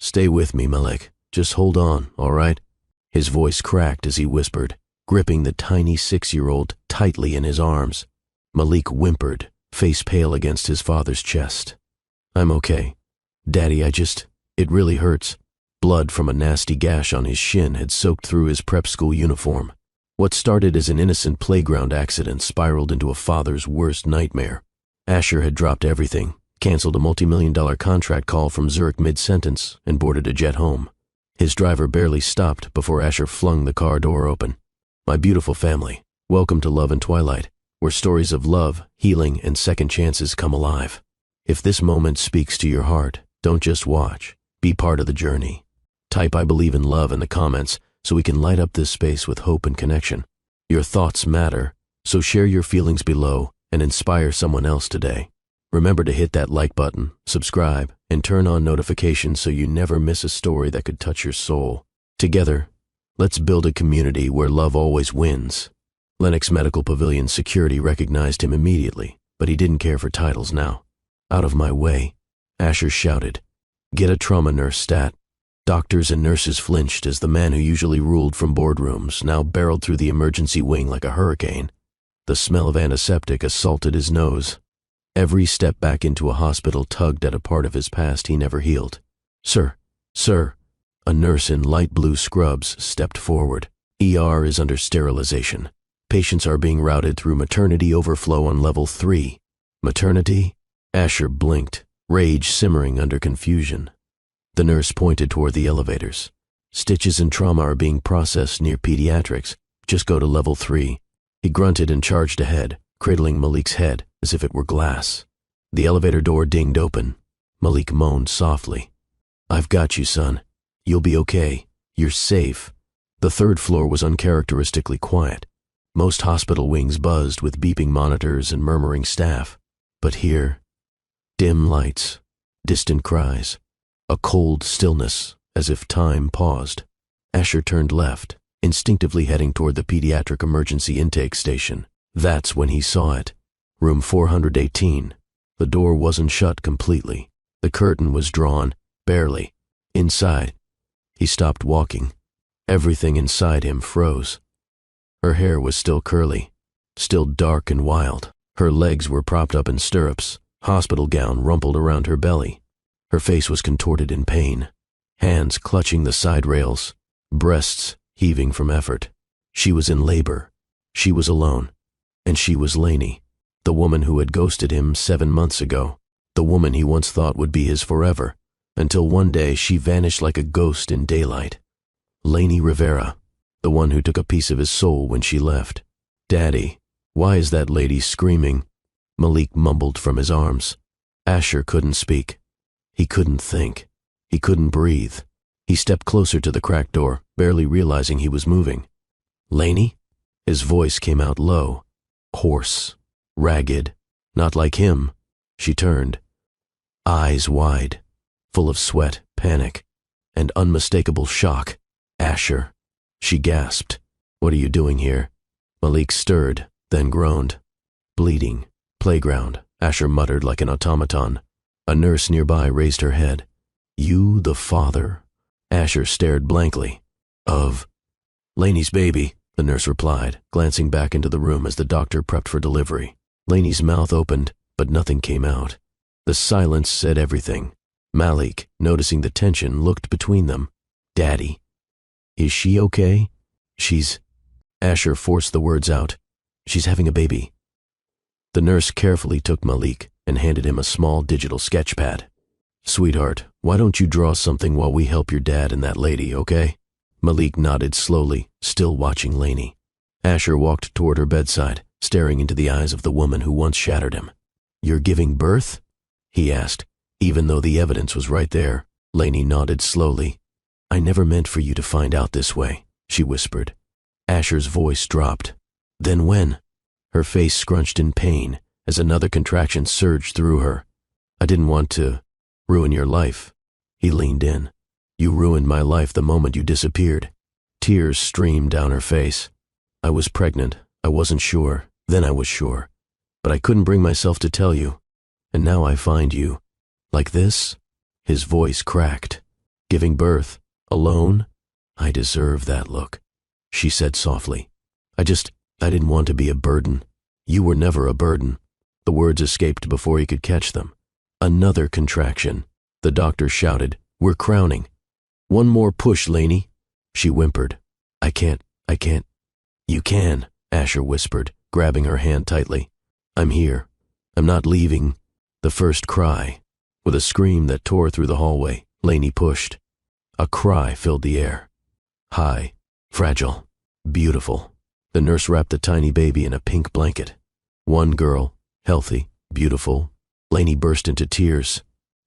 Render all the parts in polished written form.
Stay with me, Malik. Just hold on, all right? His voice cracked as he whispered, gripping the tiny 6-year-old tightly in his arms. Malik whimpered, face pale against his father's chest. I'm okay. Daddy, it really hurts. Blood from a nasty gash on his shin had soaked through his prep school uniform. What started as an innocent playground accident spiraled into a father's worst nightmare. Asher had dropped everything, canceled a multi-million-dollar contract call from Zurich mid-sentence, and boarded a jet home. His driver barely stopped before Asher flung the car door open. My beautiful family, welcome to Love and Twilight, where stories of love, healing, and second chances come alive. If this moment speaks to your heart, don't just watch. Be part of the journey. Type I believe in love in the comments so we can light up this space with hope and connection. Your thoughts matter, so share your feelings below and inspire someone else today. Remember to hit that like button, subscribe, and turn on notifications so you never miss a story that could touch your soul. Together, let's build a community where love always wins. Lenox Medical Pavilion security recognized him immediately, but he didn't care for titles now. Out of my way, Asher shouted. Get a trauma nurse stat. Doctors and nurses flinched as the man who usually ruled from boardrooms now barreled through the emergency wing like a hurricane. The smell of antiseptic assaulted his nose. Every step back into a hospital tugged at a part of his past he never healed. Sir. A nurse in light blue scrubs stepped forward. ER is under sterilization. Patients are being routed through maternity overflow on level 3. Maternity? Asher blinked, rage simmering under confusion. The nurse pointed toward the elevators. Stitches and trauma are being processed near pediatrics. Just go to level 3. He grunted and charged ahead, cradling Malik's head as if it were glass. The elevator door dinged open. Malik moaned softly. I've got you, son. You'll be okay. You're safe. The third floor was uncharacteristically quiet. Most hospital wings buzzed with beeping monitors and murmuring staff. But here, dim lights, distant cries, a cold stillness as if time paused. Asher turned left, instinctively heading toward the pediatric emergency intake station. That's when he saw it. Room 418. The door wasn't shut completely. The curtain was drawn, barely. Inside, he stopped walking. Everything inside him froze. Her hair was still curly, still dark and wild. Her legs were propped up in stirrups. Hospital gown rumpled around her belly. Her face was contorted in pain, hands clutching the side rails, breasts heaving from effort. She was in labor. She was alone. And she was Lainey, the woman who had ghosted him 7 months ago, the woman he once thought would be his forever, until one day she vanished like a ghost in daylight. Lainey Rivera, the one who took a piece of his soul when she left. Daddy, why is that lady screaming? Malik mumbled from his arms. Asher couldn't speak. He couldn't think. He couldn't breathe. He stepped closer to the cracked door, barely realizing he was moving. Lainey? His voice came out low, hoarse, ragged, not like him. She turned, eyes wide, full of sweat, panic, and unmistakable shock. Asher. She gasped. What are you doing here? Malik stirred, then groaned. Bleeding. Playground, Asher muttered like an automaton. A nurse nearby raised her head. You the father? Asher stared blankly. Of Lainey's baby, the nurse replied, glancing back into the room as the doctor prepped for delivery. Lainey's mouth opened, but nothing came out. The silence said everything. Malik, noticing the tension, looked between them. Daddy. Is she okay? Asher forced the words out. She's having a baby. The nurse carefully took Malik and handed him a small digital sketch pad. Sweetheart, why don't you draw something while we help your dad and that lady, okay? Malik nodded slowly, still watching Lainey. Asher walked toward her bedside, staring into the eyes of the woman who once shattered him. You're giving birth? He asked, even though the evidence was right there. Lainey nodded slowly. I never meant for you to find out this way, she whispered. Asher's voice dropped. Then when? Her face scrunched in pain as another contraction surged through her. I didn't want to ruin your life. He leaned in. You ruined my life the moment you disappeared. Tears streamed down her face. I was pregnant. I wasn't sure. Then I was sure. But I couldn't bring myself to tell you. And now I find you. Like this? His voice cracked. Giving birth? Alone? I deserve that look, she said softly. I didn't want to be a burden. You were never a burden. The words escaped before he could catch them. Another contraction. The doctor shouted, "We're crowning." "One more push, Laney," she whimpered. I can't. You can, Asher whispered, grabbing her hand tightly. I'm here. I'm not leaving. The first cry. With a scream that tore through the hallway, Laney pushed. A cry filled the air. High, fragile, beautiful. The nurse wrapped the tiny baby in a pink blanket. One girl, healthy, beautiful. Laney burst into tears.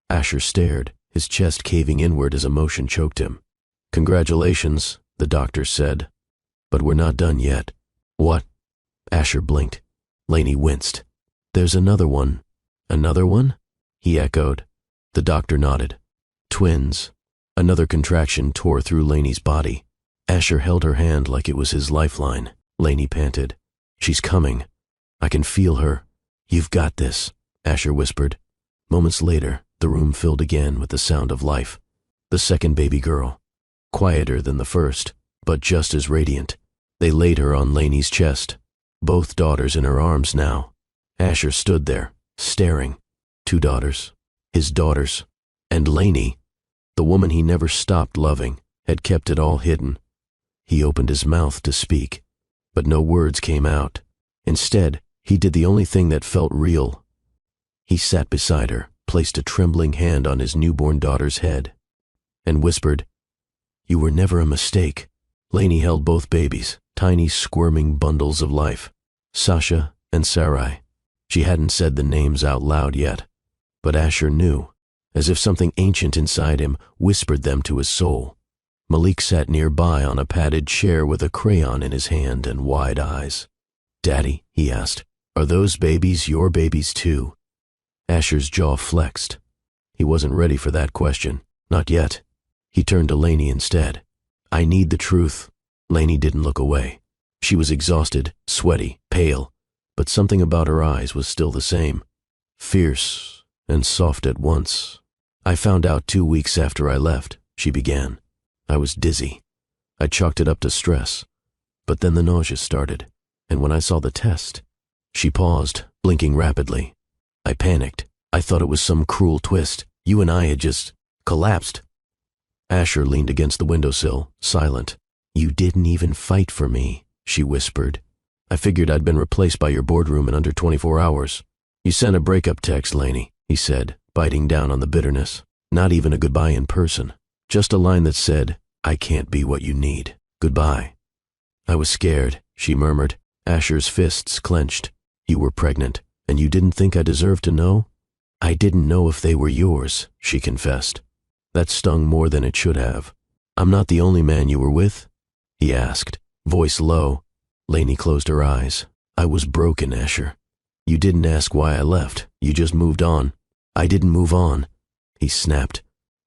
Asher stared, his chest caving inward as emotion choked him. Congratulations, the doctor said. But we're not done yet. What? Asher blinked. Laney winced. There's another one. Another one? He echoed. The doctor nodded. Twins. Another contraction tore through Laney's body. Asher held her hand like it was his lifeline. Laney panted. She's coming. I can feel her. You've got this, Asher whispered. Moments later, the room filled again with the sound of life. The second baby girl. Quieter than the first, but just as radiant. They laid her on Laney's chest, both daughters in her arms now. Asher stood there, staring. 2 daughters. His daughters. And Laney, the woman he never stopped loving, had kept it all hidden. He opened his mouth to speak, but no words came out. Instead, he did the only thing that felt real. He sat beside her, placed a trembling hand on his newborn daughter's head, and whispered, "You were never a mistake." Laney held both babies, tiny squirming bundles of life, Sasha and Sarai. She hadn't said the names out loud yet, but Asher knew, as if something ancient inside him whispered them to his soul. Malik sat nearby on a padded chair with a crayon in his hand and wide eyes. "Daddy," he asked, "are those babies your babies too?" Asher's jaw flexed. He wasn't ready for that question, not yet. He turned to Laney instead. "I need the truth." Laney didn't look away. She was exhausted, sweaty, pale, but something about her eyes was still the same. Fierce and soft at once. "I found out 2 weeks after I left," she began. "I was dizzy. I chalked it up to stress. But then the nausea started, and when I saw the test..." She paused, blinking rapidly. "I panicked. I thought it was some cruel twist. You and I had just collapsed." Asher leaned against the windowsill, silent. "You didn't even fight for me," she whispered. "I figured I'd been replaced by your boardroom in under 24 hours. You sent a breakup text, Laney," he said, biting down on the bitterness. "Not even a goodbye in person. Just a line that said, 'I can't be what you need. Goodbye.'" "I was scared," she murmured. Asher's fists clenched. "You were pregnant, and you didn't think I deserved to know?" "I didn't know if they were yours," she confessed. That stung more than it should have. "I'm not the only man you were with?" he asked, voice low. Laney closed her eyes. "I was broken, Asher. You didn't ask why I left. You just moved on." "I didn't move on," he snapped.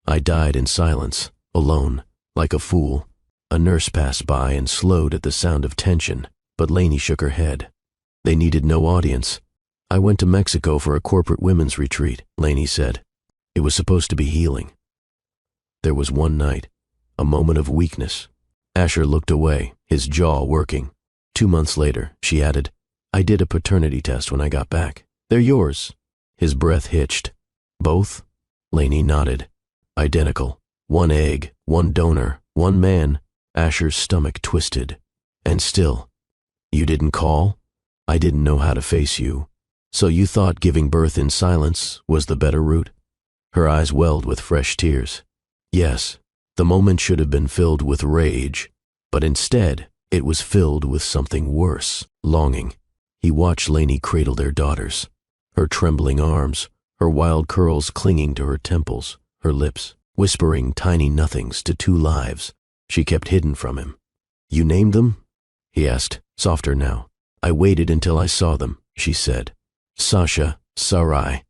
"I died in silence, alone, like a fool." A nurse passed by and slowed at the sound of tension, but Laney shook her head. "They needed no audience. I went to Mexico for a corporate women's retreat," Laney said. "It was supposed to be healing." There was one night, a moment of weakness. Asher looked away, his jaw working. 2 months later, she added, "I did a paternity test when I got back. They're yours." His breath hitched. "Both?" Laney nodded. "Identical. 1 egg, 1 donor, 1 man." Asher's stomach twisted. "And still, you didn't call? I didn't know how to face you. So you thought giving birth in silence was the better route?" Her eyes welled with fresh tears. "Yes, the moment should have been filled with rage, but instead it was filled with something worse, longing." He watched Laney cradle their daughters, her trembling arms, her wild curls clinging to her temples, her lips, whispering tiny nothings to 2 lives she kept hidden from him. "You named them?" he asked, softer now. "I waited until I saw them," she said. "Sasha, Sarai.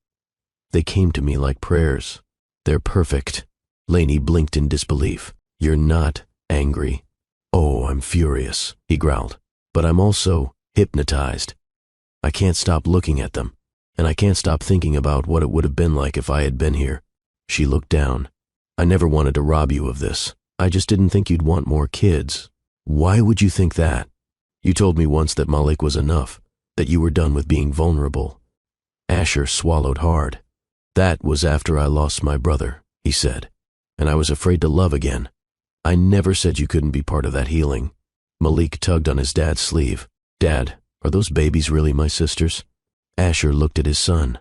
They came to me like prayers. They're perfect." Laney blinked in disbelief. "You're not angry?" "Oh, I'm furious," he growled. "But I'm also hypnotized. I can't stop looking at them, and I can't stop thinking about what it would have been like if I had been here." She looked down. I never wanted to rob you of this. I just didn't think you'd want more kids. Why would you think that? You told me once that Malik was enough, that you were done with being vulnerable. Asher swallowed hard. That was after I lost my brother, he said, and I was afraid to love again. I never said you couldn't be part of that healing. Malik tugged on his dad's sleeve. Dad, are those babies really my sisters? Asher looked at his son.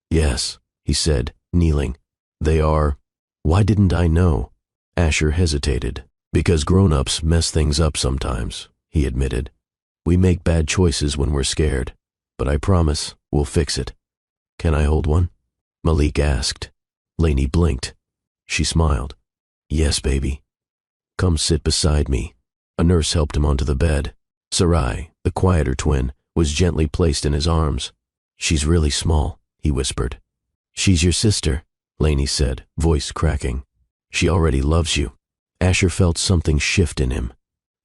Yes, he said, kneeling. They are. Why didn't I know? Asher hesitated. Because grown-ups mess things up sometimes, he admitted. We make bad choices when we're scared, but I promise we'll fix it. Can I hold one? Malik asked. Lainey blinked. She smiled. Yes, baby. Come sit beside me. A nurse helped him onto the bed. Sarai, the quieter twin, was gently placed in his arms. She's really small, he whispered. She's your sister, Lainey said, voice cracking. She already loves you. Asher felt something shift in him.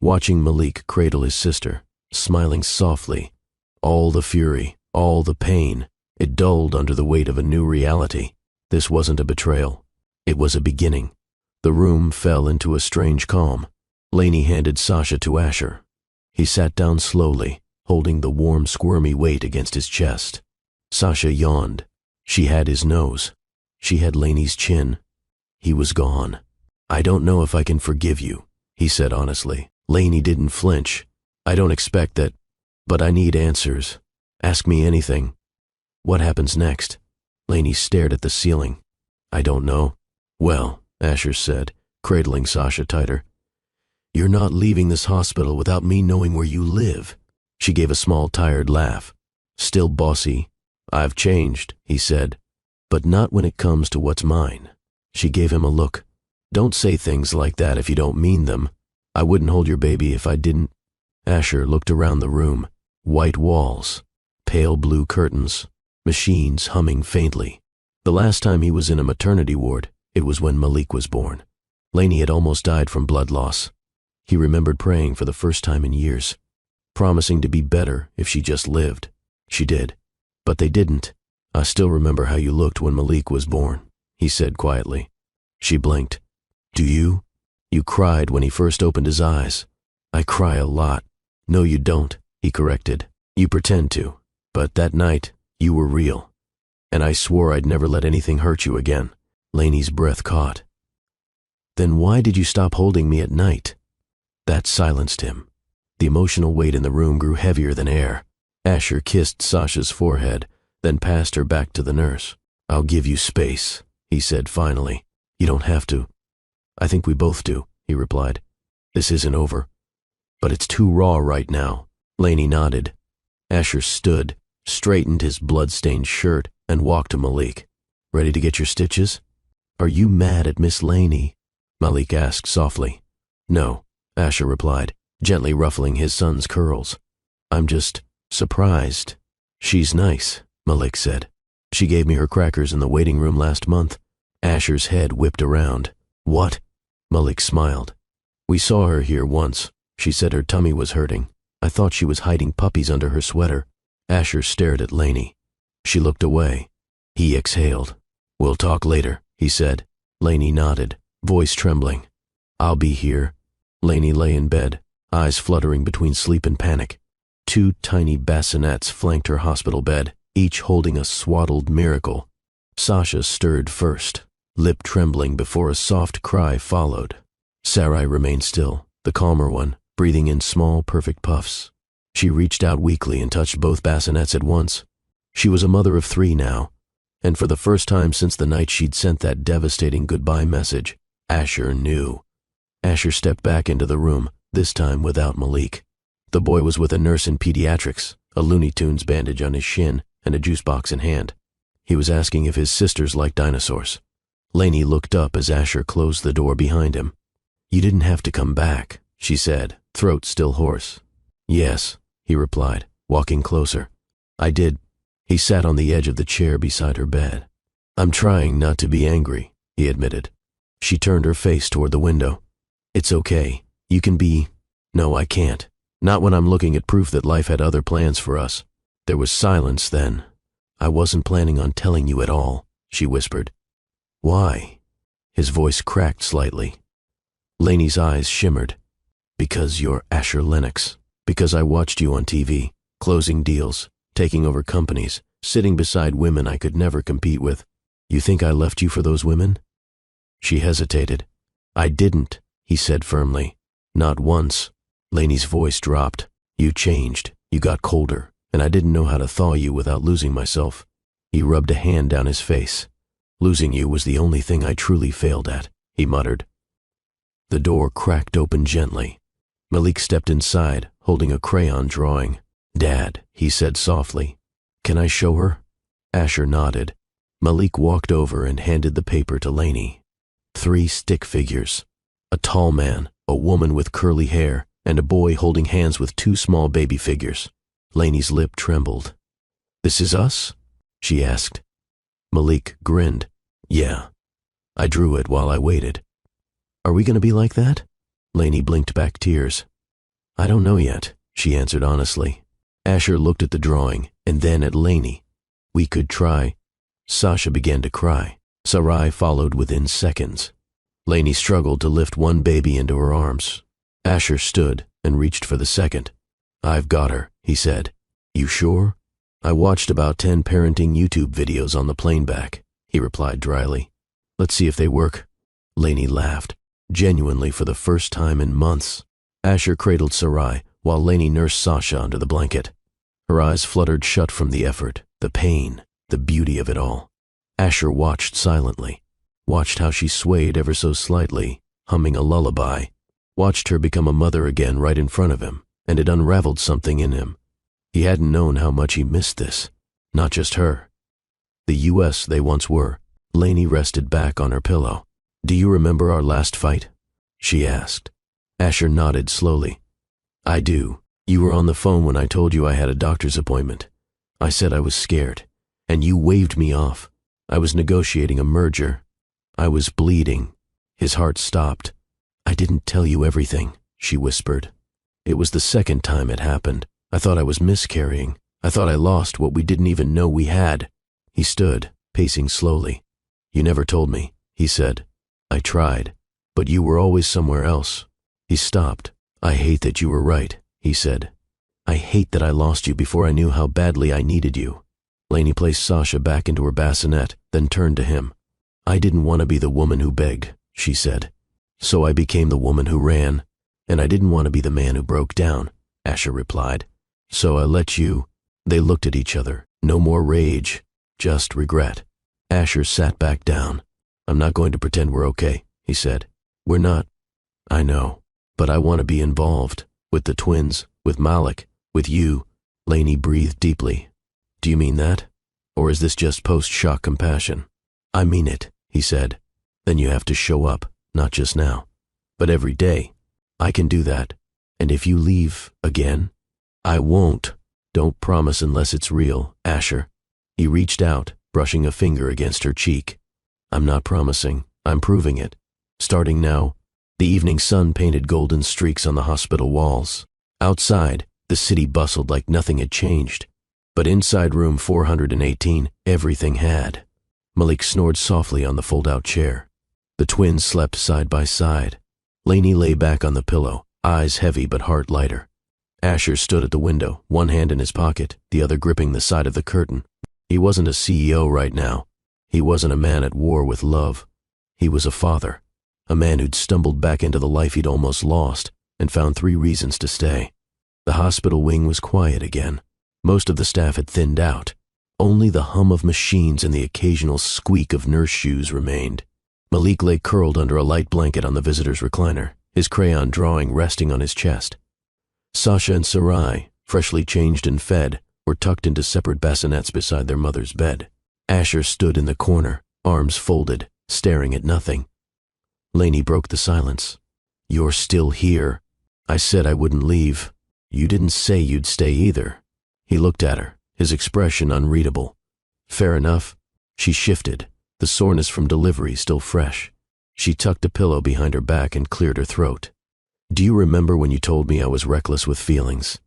Watching Malik cradle his sister, smiling softly, all the fury, all the pain, it dulled under the weight of a new reality. This wasn't a betrayal. It was a beginning. The room fell into a strange calm. Lainey handed Sasha to Asher. He sat down slowly, holding the warm, squirmy weight against his chest. Sasha yawned. She had his nose. She had Lainey's chin. He was gone. I don't know if I can forgive you, he said honestly. Lainey didn't flinch. I don't expect that, but I need answers. Ask me anything. What happens next? Lainey stared at the ceiling. I don't know. Well, Asher said, cradling Sasha tighter. You're not leaving this hospital without me knowing where you live. She gave a small, tired laugh. Still bossy. I've changed, he said, but not when it comes to what's mine. She gave him a look. Don't say things like that if you don't mean them. I wouldn't hold your baby if I didn't. Asher looked around the room. White walls, pale blue curtains, machines humming faintly. The last time he was in a maternity ward, it was when Malik was born. Lainey had almost died from blood loss. He remembered praying for the first time in years, promising to be better if she just lived. She did. But they didn't. I still remember how you looked when Malik was born, he said quietly. She blinked. Do you? You cried when he first opened his eyes. I cry a lot. No, you don't, he corrected. You pretend to. But that night, you were real. And I swore I'd never let anything hurt you again. Lainey's breath caught. Then why did you stop holding me at night? That silenced him. The emotional weight in the room grew heavier than air. Asher kissed Sasha's forehead, then passed her back to the nurse. I'll give you space, he said finally. You don't have to. I think we both do, he replied. This isn't over. But it's too raw right now. Lainey nodded. Asher stood, straightened his blood-stained shirt, and walked to Malik. Ready to get your stitches? Are you mad at Miss Lainey? Malik asked softly. No, Asher replied, gently ruffling his son's curls. I'm just surprised. She's nice, Malik said. She gave me her crackers in the waiting room last month. Asher's head whipped around. What? Malik smiled. We saw her here once. She said her tummy was hurting. I thought she was hiding puppies under her sweater. Asher stared at Lainey. She looked away. He exhaled. We'll talk later, he said. Lainey nodded, voice trembling. I'll be here. Lainey lay in bed, eyes fluttering between sleep and panic. 2 tiny bassinets flanked her hospital bed, each holding a swaddled miracle. Sasha stirred first, lip trembling before a soft cry followed. Sarai remained still, the calmer one, breathing in small, perfect puffs. She reached out weakly and touched both bassinets at once. She was a mother of 3 now, and for the first time since the night she'd sent that devastating goodbye message, Asher knew. Asher stepped back into the room, this time without Malik. The boy was with a nurse in pediatrics, a Looney Tunes bandage on his shin and a juice box in hand. He was asking if his sisters liked dinosaurs. Lainey looked up as Asher closed the door behind him. You didn't have to come back, she said, throat still hoarse. Yes, he replied, walking closer. I did. He sat on the edge of the chair beside her bed. I'm trying not to be angry, he admitted. She turned her face toward the window. It's okay. You can be... No, I can't. Not when I'm looking at proof that life had other plans for us. There was silence then. I wasn't planning on telling you at all, she whispered. Why? His voice cracked slightly. Laney's eyes shimmered. Because you're Asher Lennox. Because I watched you on TV, closing deals, taking over companies, sitting beside women I could never compete with. You think I left you for those women? She hesitated. I didn't, he said firmly. Not once. Laney's voice dropped. You changed. You got colder, and I didn't know how to thaw you without losing myself. He rubbed a hand down his face. Losing you was the only thing I truly failed at, he muttered. The door cracked open gently. Malik stepped inside, holding a crayon drawing. Dad, he said softly. Can I show her? Asher nodded. Malik walked over and handed the paper to Laney. 3 stick figures. A tall man, a woman with curly hair, and a boy holding hands with 2 small baby figures. Laney's lip trembled. This is us? She asked. Malik grinned. Yeah. I drew it while I waited. Are we going to be like that? Laney blinked back tears. I don't know yet, she answered honestly. Asher looked at the drawing and then at Laney. We could try. Sasha began to cry. Sarai followed within seconds. Laney struggled to lift one baby into her arms. Asher stood and reached for the second. I've got her, he said. You sure? I watched about 10 parenting YouTube videos on the plane back, he replied dryly. Let's see if they work. Laney laughed, genuinely for the first time in months. Asher cradled Sarai while Laney nursed Sasha under the blanket. Her eyes fluttered shut from the effort, the pain, the beauty of it all. Asher watched silently, watched how she swayed ever so slightly, humming a lullaby, watched her become a mother again right in front of him, and it unraveled something in him. He hadn't known how much he missed this, not just her. The U.S. they once were. Laney rested back on her pillow. Do you remember our last fight? She asked. Asher nodded slowly. I do. You were on the phone when I told you I had a doctor's appointment. I said I was scared, and you waved me off. I was negotiating a merger. I was bleeding. His heart stopped. I didn't tell you everything, she whispered. It was the second time it happened. I thought I was miscarrying. I thought I lost what we didn't even know we had. He stood, pacing slowly. You never told me, he said. I tried, but you were always somewhere else. He stopped. I hate that you were right, he said. I hate that I lost you before I knew how badly I needed you. Laney placed Sasha back into her bassinet, then turned to him. I didn't want to be the woman who begged, she said. So I became the woman who ran, and I didn't want to be the man who broke down, Asher replied. So I let you. They looked at each other. No more rage, just regret. Asher sat back down. I'm not going to pretend we're okay, he said. We're not. I know, but I want to be involved. With the twins, with Malik, with you. Laney breathed deeply. Do you mean that? Or is this just post-shock compassion? I mean it, he said. Then you have to show up, not just now, but every day. I can do that. And if you leave again, I won't. Don't promise unless it's real, Asher. He reached out, brushing a finger against her cheek. I'm not promising. I'm proving it. Starting now. The evening sun painted golden streaks on the hospital walls. Outside, the city bustled like nothing had changed. But inside room 418, everything had. Malik snored softly on the fold-out chair. The twins slept side by side. Laney lay back on the pillow, eyes heavy but heart lighter. Asher stood at the window, one hand in his pocket, the other gripping the side of the curtain. He wasn't a CEO right now. He wasn't a man at war with love. He was a father, a man who'd stumbled back into the life he'd almost lost and found 3 reasons to stay. The hospital wing was quiet again. Most of the staff had thinned out. Only the hum of machines and the occasional squeak of nurse shoes remained. Malik lay curled under a light blanket on the visitor's recliner, his crayon drawing resting on his chest. Sasha and Sarai, freshly changed and fed, were tucked into separate bassinets beside their mother's bed. Asher stood in the corner, arms folded, staring at nothing. Laney broke the silence. You're still here. I said I wouldn't leave. You didn't say you'd stay either. He looked at her, his expression unreadable. Fair enough. She shifted, the soreness from delivery still fresh. She tucked a pillow behind her back and cleared her throat. Do you remember when you told me I was reckless with feelings?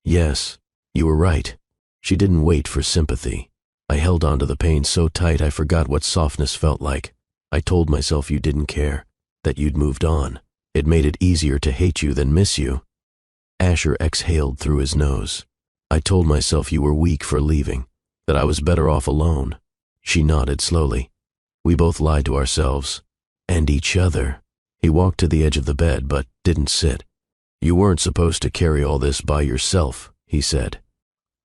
Yes, you were right. She didn't wait for sympathy. I held on to the pain so tight I forgot what softness felt like. I told myself you didn't care, that you'd moved on. It made it easier to hate you than miss you. Asher exhaled through his nose. I told myself you were weak for leaving, that I was better off alone. She nodded slowly. We both lied to ourselves. And each other. He walked to the edge of the bed, but didn't sit. You weren't supposed to carry all this by yourself, he said.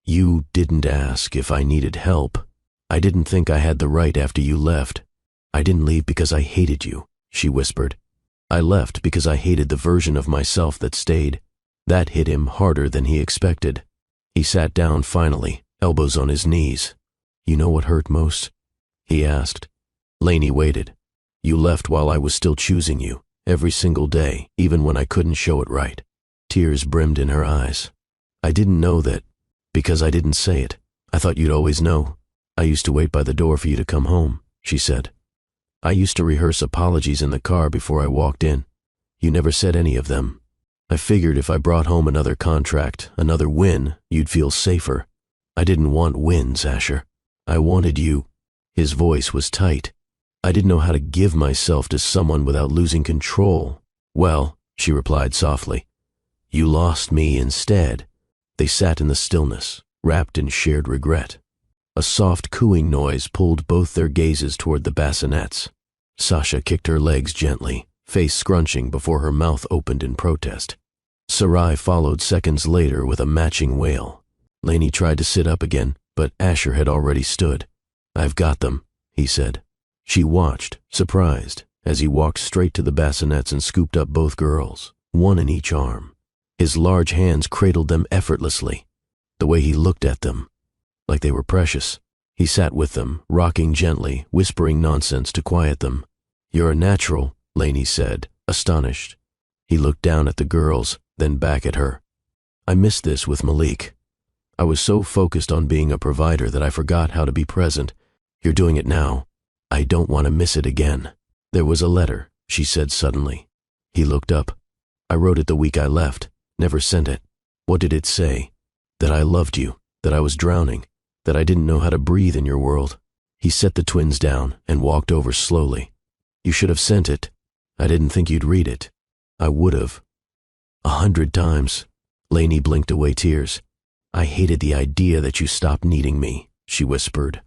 You didn't ask if I needed help. I didn't think I had the right after you left. I didn't leave because I hated you, she whispered. I left because I hated the version of myself that stayed. That hit him harder than he expected. He sat down finally, elbows on his knees. You know what hurt most? He asked. Lainey waited. You left while I was still choosing you, every single day, even when I couldn't show it right. Tears brimmed in her eyes. I didn't know that, because I didn't say it. I thought you'd always know. I used to wait by the door for you to come home, she said. I used to rehearse apologies in the car before I walked in. You never said any of them. I figured if I brought home another contract, another win, you'd feel safer. I didn't want wins, Asher. I wanted you. His voice was tight. I didn't know how to give myself to someone without losing control. Well, she replied softly. You lost me instead. They sat in the stillness, wrapped in shared regret. A soft cooing noise pulled both their gazes toward the bassinets. Sasha kicked her legs gently, face scrunching before her mouth opened in protest. Sarai followed seconds later with a matching wail. Lainey tried to sit up again, but Asher had already stood. I've got them, he said. She watched, surprised, as he walked straight to the bassinets and scooped up both girls, one in each arm. His large hands cradled them effortlessly. The way he looked at them, like they were precious. He sat with them, rocking gently, whispering nonsense to quiet them. You're a natural, Lainey said, astonished. He looked down at the girls, then back at her. I missed this with Malik. I was so focused on being a provider that I forgot how to be present. You're doing it now. I don't want to miss it again. There was a letter, she said suddenly. He looked up. I wrote it the week I left, never sent it. What did it say? That I loved you, that I was drowning, that I didn't know how to breathe in your world. He set the twins down and walked over slowly. You should have sent it. I didn't think you'd read it. I would have. 100 times. Lainey blinked away tears. I hated the idea that you stopped needing me, she whispered.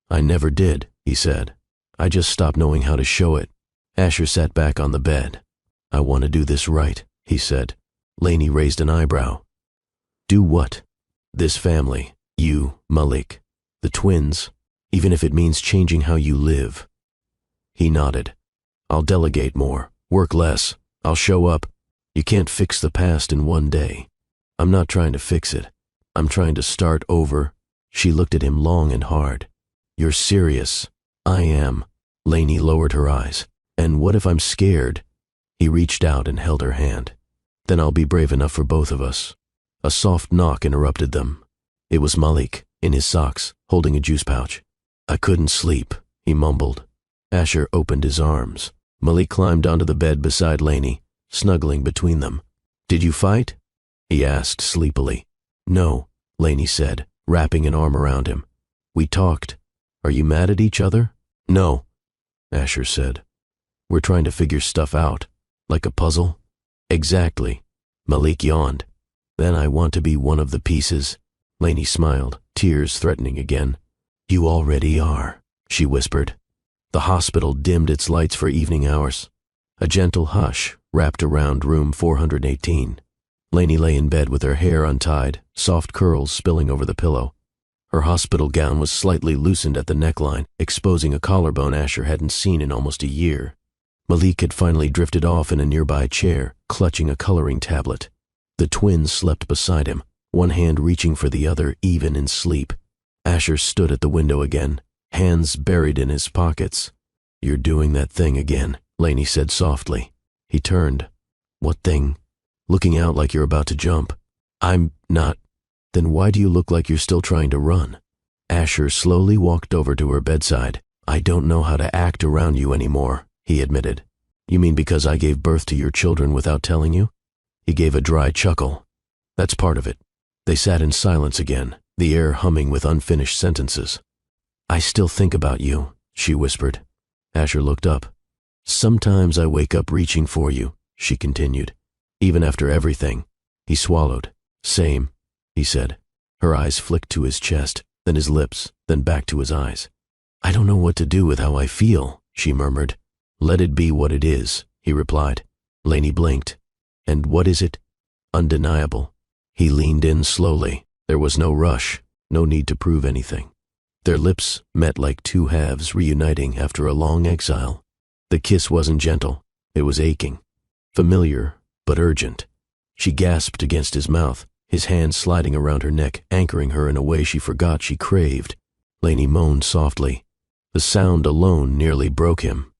I never did, he said. I just stopped knowing how to show it. Asher sat back on the bed. I want to do this right, he said. Lainey raised an eyebrow. Do what? This family, you, Malik, the twins, even if it means changing how you live. He nodded. I'll delegate more, work less. I'll show up. You can't fix the past in one day. I'm not trying to fix it. I'm trying to start over. She looked at him long and hard. You're serious. I am. Lainey lowered her eyes. And what if I'm scared? He reached out and held her hand. Then I'll be brave enough for both of us. A soft knock interrupted them. It was Malik, in his socks, holding a juice pouch. I couldn't sleep, he mumbled. Asher opened his arms. Malik climbed onto the bed beside Lainey, snuggling between them. Did you fight? He asked sleepily. No, Lainey said, wrapping an arm around him. We talked. Are you mad at each other? No, Asher said. We're trying to figure stuff out, like a puzzle. Exactly. Malik yawned. Then I want to be one of the pieces. Lainey smiled, tears threatening again. You already are, she whispered. The hospital dimmed its lights for evening hours. A gentle hush wrapped around room 418. Lainey lay in bed with her hair untied, soft curls spilling over the pillow. Her hospital gown was slightly loosened at the neckline, exposing a collarbone Asher hadn't seen in almost a year. Malik had finally drifted off in a nearby chair, clutching a coloring tablet. The twins slept beside him, one hand reaching for the other even in sleep. Asher stood at the window again, hands buried in his pockets. You're doing that thing again, Lainey said softly. He turned. What thing? Looking out like you're about to jump. I'm not. Then why do you look like you're still trying to run? Asher slowly walked over to her bedside. I don't know how to act around you anymore, he admitted. You mean because I gave birth to your children without telling you? He gave a dry chuckle. That's part of it. They sat in silence again, the air humming with unfinished sentences. I still think about you, she whispered. Asher looked up. Sometimes I wake up reaching for you, she continued. Even after everything. He swallowed. Same, he said. Her eyes flicked to his chest, then his lips, then back to his eyes. I don't know what to do with how I feel, she murmured. Let it be what it is, he replied. Lainey blinked. And what is it? Undeniable. He leaned in slowly. There was no rush, no need to prove anything. Their lips met like two halves reuniting after a long exile. The kiss wasn't gentle. It was aching. Familiar, but urgent. She gasped against his mouth, his hands sliding around her neck, anchoring her in a way she forgot she craved. Lainey moaned softly. The sound alone nearly broke him.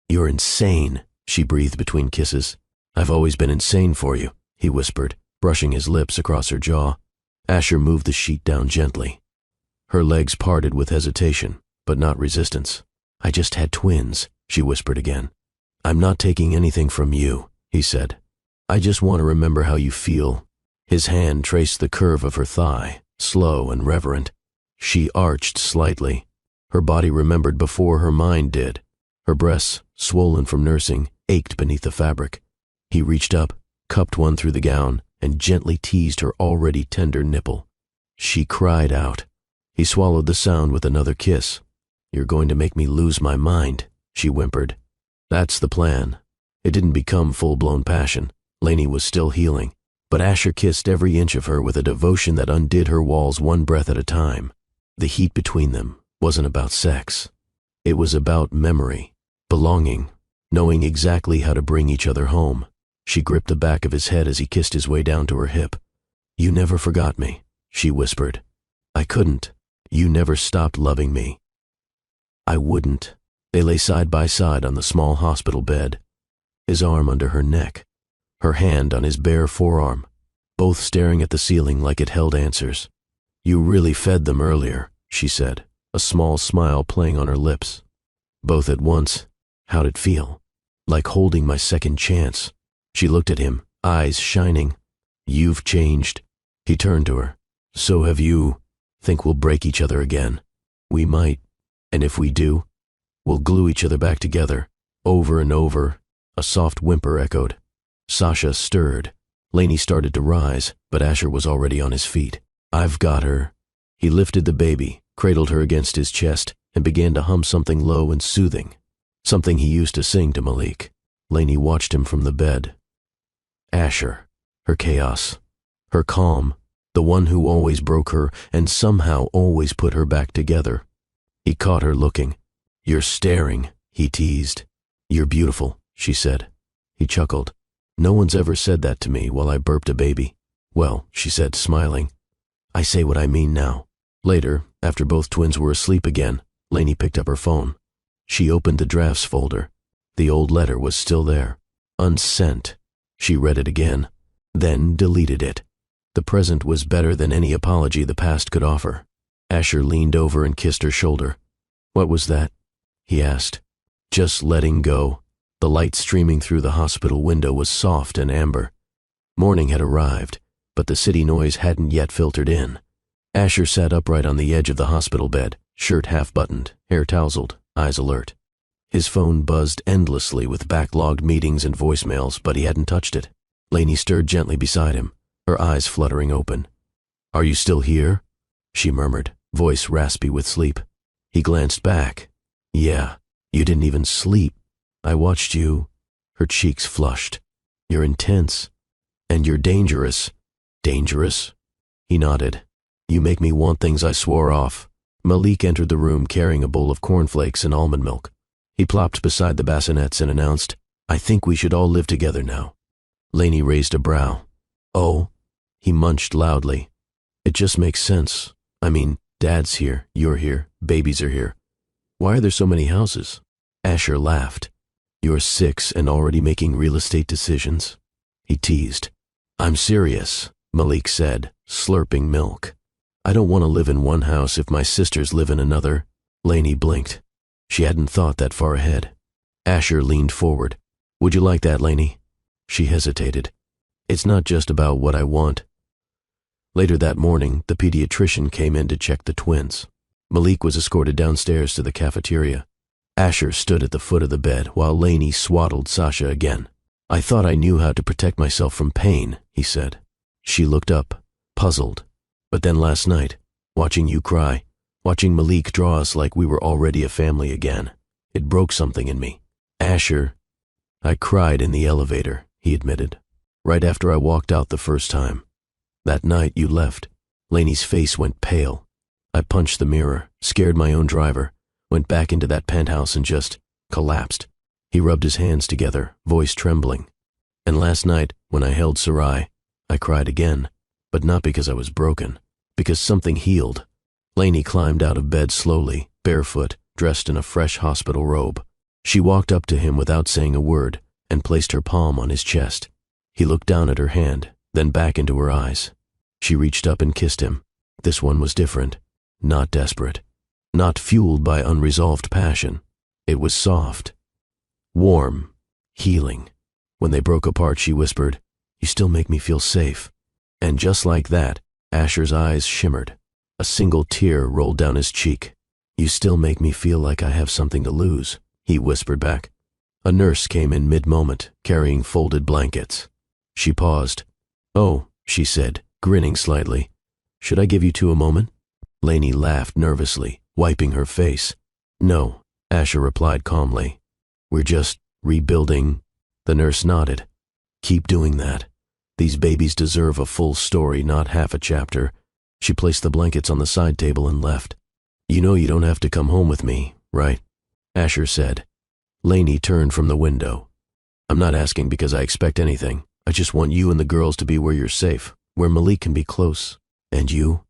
You're insane, she breathed between kisses. I've always been insane for you, he whispered, brushing his lips across her jaw. Asher moved the sheet down gently. Her legs parted with hesitation, but not resistance. I just had twins, she whispered again. I'm not taking anything from you, he said. I just want to remember how you feel. His hand traced the curve of her thigh, slow and reverent. She arched slightly. Her body remembered before her mind did. Her breasts, swollen from nursing, ached beneath the fabric. He reached up, cupped one through the gown, and gently teased her already tender nipple. She cried out. He swallowed the sound with another kiss. You're going to make me lose my mind, she whimpered. That's the plan. It didn't become full-blown passion. Lainey was still healing, but Asher kissed every inch of her with a devotion that undid her walls one breath at a time. The heat between them wasn't about sex. It was about memory, belonging, knowing exactly how to bring each other home. She gripped the back of his head as he kissed his way down to her hip. You never forgot me, she whispered. I couldn't. You never stopped loving me. I wouldn't. They lay side by side on the small hospital bed, his arm under her neck, her hand on his bare forearm, both staring at the ceiling like it held answers. You really fed them earlier, she said, a small smile playing on her lips. Both at once. How'd it feel? Like holding my second chance. She looked at him, eyes shining. You've changed. He turned to her. So have you. Think we'll break each other again. We might. And if we do, we'll glue each other back together. Over and over. A soft whimper echoed. Sasha stirred. Lainey started to rise, but Asher was already on his feet. I've got her. He lifted the baby, cradled her against his chest, and began to hum something low and soothing. Something he used to sing to Malik. Lainey watched him from the bed. Asher. Her chaos. Her calm. The one who always broke her and somehow always put her back together. He caught her looking. You're staring, he teased. You're beautiful, she said. He chuckled. No one's ever said that to me while I burped a baby. Well, she said, smiling. I say what I mean now. Later, after both twins were asleep again, Lainey picked up her phone. She opened the drafts folder. The old letter was still there. Unsent. She read it again, then deleted it. The present was better than any apology the past could offer. Asher leaned over and kissed her shoulder. What was that? He asked. Just letting go. The light streaming through the hospital window was soft and amber. Morning had arrived, but the city noise hadn't yet filtered in. Asher sat upright on the edge of the hospital bed, shirt half-buttoned, hair tousled, eyes alert. His phone buzzed endlessly with backlogged meetings and voicemails, but he hadn't touched it. Lainey stirred gently beside him, her eyes fluttering open. Are you still here? She murmured, voice raspy with sleep. He glanced back. Yeah, you didn't even sleep. I watched you. Her cheeks flushed. You're intense. And you're dangerous. Dangerous? He nodded. You make me want things I swore off. Malik entered the room carrying a bowl of cornflakes and almond milk. He plopped beside the bassinets and announced, I think we should all live together now. Lainey raised a brow. Oh? He munched loudly. It just makes sense. I mean, Dad's here, you're here, babies are here. Why are there so many houses? Asher laughed. You're 6 and already making real estate decisions? He teased. I'm serious, Malik said, slurping milk. I don't want to live in one house if my sisters live in another. Lainey blinked. She hadn't thought that far ahead. Asher leaned forward. Would you like that, Lainey? She hesitated. It's not just about what I want. Later that morning, the pediatrician came in to check the twins. Malik was escorted downstairs to the cafeteria. Asher stood at the foot of the bed while Lainey swaddled Sasha again. "I thought I knew how to protect myself from pain," he said. She looked up, puzzled. "But then last night, watching you cry, watching Malik draw us like we were already a family again, it broke something in me. Asher, I cried in the elevator," he admitted, "right after I walked out the first time. That night you left, Lainey's face went pale. I punched the mirror, scared my own driver, went back into that penthouse and just collapsed." He rubbed his hands together, voice trembling. "And last night, when I held Sarai, I cried again, but not because I was broken, because something healed." Lainey climbed out of bed slowly, barefoot, dressed in a fresh hospital robe. She walked up to him without saying a word and placed her palm on his chest. He looked down at her hand, then back into her eyes. She reached up and kissed him. This one was different, not desperate, not fueled by unresolved passion. It was soft, warm, healing. When they broke apart, she whispered, "You still make me feel safe." And just like that, Asher's eyes shimmered. A single tear rolled down his cheek. "You still make me feel like I have something to lose," he whispered back. A nurse came in mid-moment, carrying folded blankets. She paused. "Oh," she said, grinning slightly. "Should I give you two a moment?" Lainey laughed nervously, wiping her face. "No," Asher replied calmly. "We're just rebuilding." The nurse nodded. "Keep doing that. These babies deserve a full story, not half a chapter." She placed the blankets on the side table and left. "You know you don't have to come home with me, right?" Asher said. Lainey turned from the window. "I'm not asking because I expect anything. I just want you and the girls to be where you're safe, where Malik can be close. And you?"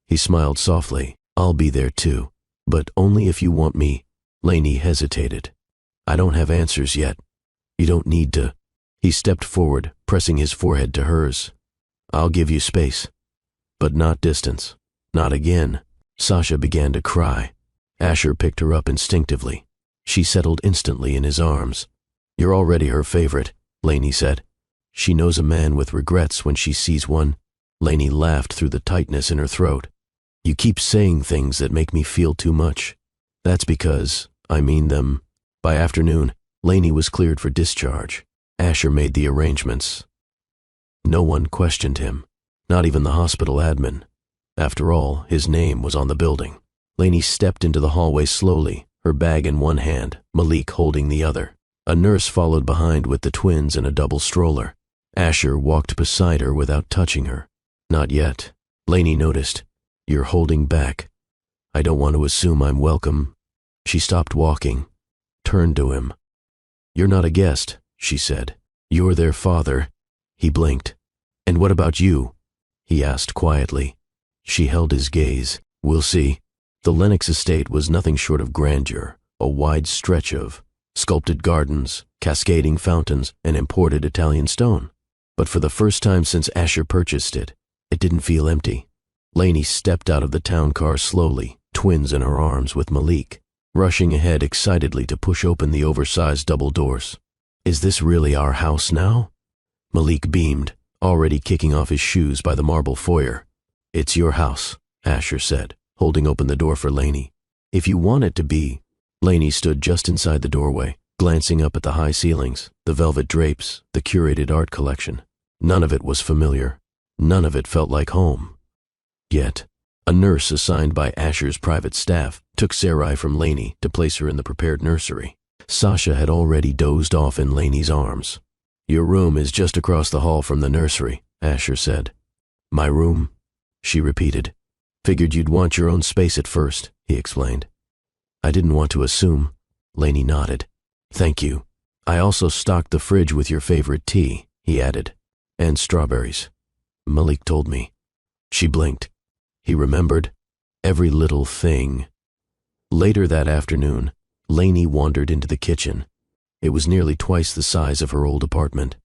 He smiled softly. "I'll be there too, but only if you want me." Lainey hesitated. "I don't have answers yet. You don't need to." He stepped forward, pressing his forehead to hers. "I'll give you space, but not distance. Not again." Sasha began to cry. Asher picked her up instinctively. She settled instantly in his arms. "You're already her favorite," Lainey said. "She knows a man with regrets when she sees one." Lainey laughed through the tightness in her throat. "You keep saying things that make me feel too much. That's because I mean them." By afternoon, Lainey was cleared for discharge. Asher made the arrangements. No one questioned him, not even the hospital admin. After all, his name was on the building. Lainey stepped into the hallway slowly, her bag in one hand, Malik holding the other. A nurse followed behind with the twins in a double stroller. Asher walked beside her without touching her. "Not yet." Lainey noticed. "You're holding back. I don't want to assume I'm welcome." She stopped walking, turned to him. "You're not a guest," she said. "You're their father." He blinked. "And what about you?" he asked quietly. She held his gaze. "We'll see." The Lennox estate was nothing short of grandeur, a wide stretch of sculpted gardens, cascading fountains, and imported Italian stone. But for the first time since Asher purchased it, it didn't feel empty. Lainey stepped out of the town car slowly, twins in her arms with Malik, rushing ahead excitedly to push open the oversized double doors. "Is this really our house now?" Malik beamed, already kicking off his shoes by the marble foyer. "It's your house," Asher said, holding open the door for Lainey. "If you want it to be." Lainey stood just inside the doorway, glancing up at the high ceilings, the velvet drapes, the curated art collection. None of it was familiar. None of it felt like home. Yet, a nurse assigned by Asher's private staff took Sarai from Lainey to place her in the prepared nursery. Sasha had already dozed off in Lainey's arms. "Your room is just across the hall from the nursery," Asher said. "My room?" she repeated. "Figured you'd want your own space at first," he explained. "I didn't want to assume." Lainey nodded. "Thank you. I also stocked the fridge with your favorite tea," he added. "And strawberries. Malik told me." She blinked. He remembered every little thing. Later that afternoon, Lainey wandered into the kitchen. It was nearly twice the size of her old apartment.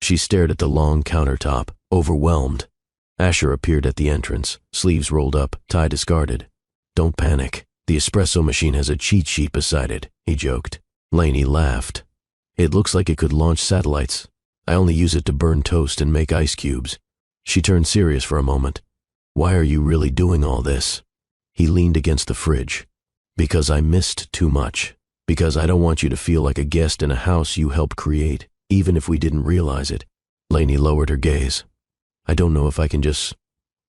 She stared at the long countertop, overwhelmed. Asher appeared at the entrance, sleeves rolled up, tie discarded. "Don't panic. The espresso machine has a cheat sheet beside it," he joked. Lainey laughed. "It looks like it could launch satellites. I only use it to burn toast and make ice cubes." She turned serious for a moment. "Why are you really doing all this?" He leaned against the fridge. "Because I missed too much. Because I don't want you to feel like a guest in a house you helped create, even if we didn't realize it. Lainey lowered her gaze. I don't know if I can just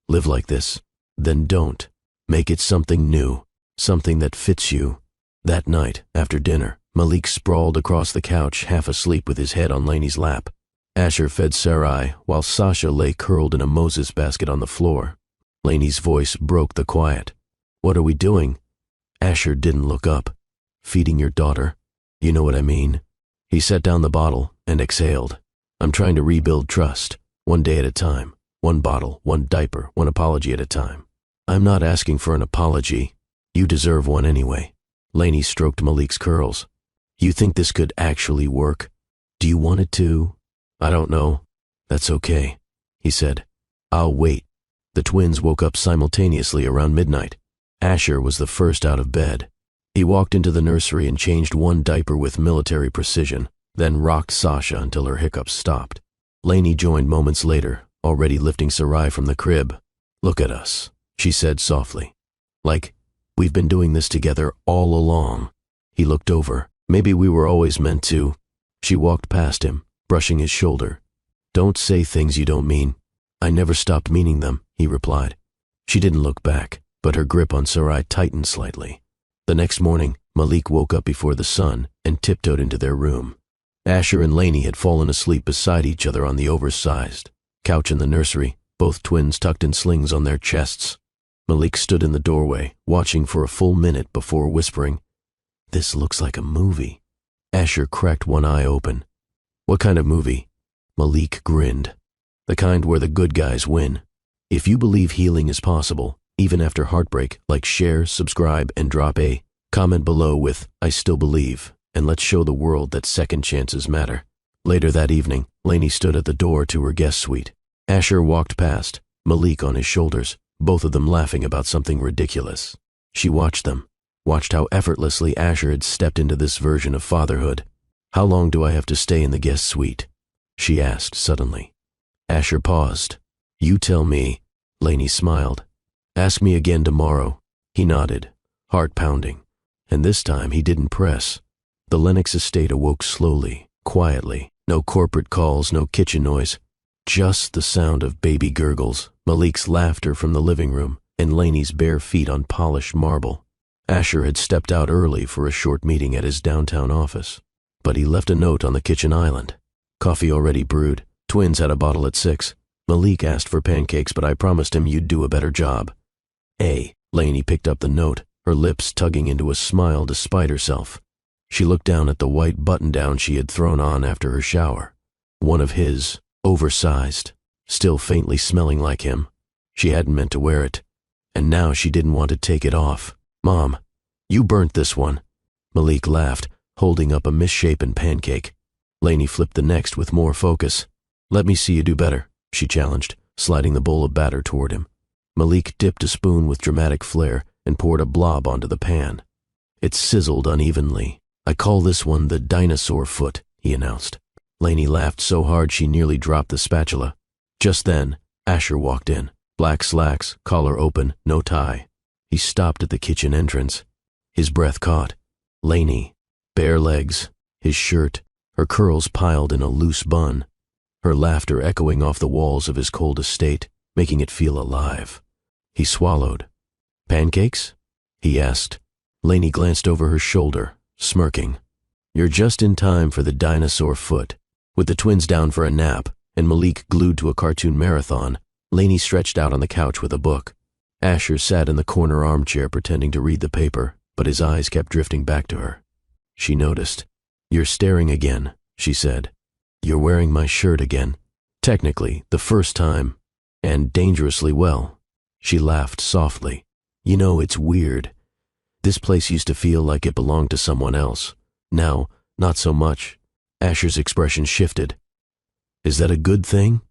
live like this. Then don't. Make it something new, something that fits you. That night, after dinner, Malik sprawled across the couch, half asleep with his head on Lainey's lap. Asher fed Sarai, while Sasha lay curled in a Moses basket on the floor. Lainey's voice broke the quiet. What are we doing? Asher didn't look up. Feeding your daughter? You know what I mean. He set down the bottle and exhaled. I'm trying to rebuild trust, one day at a time, one bottle, one diaper, one apology at a time. I'm not asking for an apology. You deserve one anyway. Lainey stroked Malik's curls. You think this could actually work? Do you want it to? I don't know. That's okay, he said. I'll wait. The twins woke up simultaneously around midnight. Asher was the first out of bed. He walked into the nursery and changed one diaper with military precision, then rocked Sasha until her hiccups stopped. Lainey joined moments later, already lifting Sarai from the crib. Look at us, she said softly. Like, we've been doing this together all along. He looked over. Maybe we were always meant to. She walked past him, brushing his shoulder. Don't say things you don't mean. I never stopped meaning them, he replied. She didn't look back, but her grip on Sarai tightened slightly. The next morning, Malik woke up before the sun and tiptoed into their room. Asher and Lainey had fallen asleep beside each other on the oversized couch in the nursery, both twins tucked in slings on their chests. Malik stood in the doorway, watching for a full minute before whispering, This looks like a movie. Asher cracked one eye open. What kind of movie? Malik grinned. The kind where the good guys win. If you believe healing is possible, even after heartbreak, like share, subscribe, and drop a comment below with, I still believe, and let's show the world that second chances matter. Later that evening, Lainey stood at the door to her guest suite. Asher walked past, Malik on his shoulders, both of them laughing about something ridiculous. She watched them, watched how effortlessly Asher had stepped into this version of fatherhood. How long do I have to stay in the guest suite? She asked suddenly. Asher paused. You tell me. Lainey smiled. Ask me again tomorrow. He nodded, heart pounding. And this time he didn't press. The Lennox estate awoke slowly, quietly. No corporate calls, no kitchen noise. Just the sound of baby gurgles, Malik's laughter from the living room, and Lainey's bare feet on polished marble. Asher had stepped out early for a short meeting at his downtown office, but he left a note on the kitchen island. Coffee already brewed. Twins had a bottle at 6. Malik asked for pancakes, but I promised him you'd do a better job. Lainey picked up the note, her lips tugging into a smile despite herself. She looked down at the white button-down she had thrown on after her shower. One of his, oversized, still faintly smelling like him. She hadn't meant to wear it, and now she didn't want to take it off. Mom, you burnt this one. Malik laughed, holding up a misshapen pancake. Lainey flipped the next with more focus. Let me see you do better, she challenged, sliding the bowl of batter toward him. Malik dipped a spoon with dramatic flair and poured a blob onto the pan. It sizzled unevenly. I call this one the dinosaur foot, he announced. Lainey laughed so hard she nearly dropped the spatula. Just then, Asher walked in. Black slacks, collar open, no tie. He stopped at the kitchen entrance. His breath caught. Lainey, bare legs, his shirt, her curls piled in a loose bun. Her laughter echoing off the walls of his cold estate, making it feel alive. He swallowed. Pancakes? He asked. Lainey glanced over her shoulder, smirking. You're just in time for the dinosaur foot. With the twins down for a nap and Malik glued to a cartoon marathon, Lainey stretched out on the couch with a book. Asher sat in the corner armchair pretending to read the paper, but his eyes kept drifting back to her. She noticed. You're staring again, she said. You're wearing my shirt again. Technically, the first time, and dangerously well. She laughed softly. You know, it's weird. This place used to feel like it belonged to someone else. Now, not so much. Asher's expression shifted. Is that a good thing?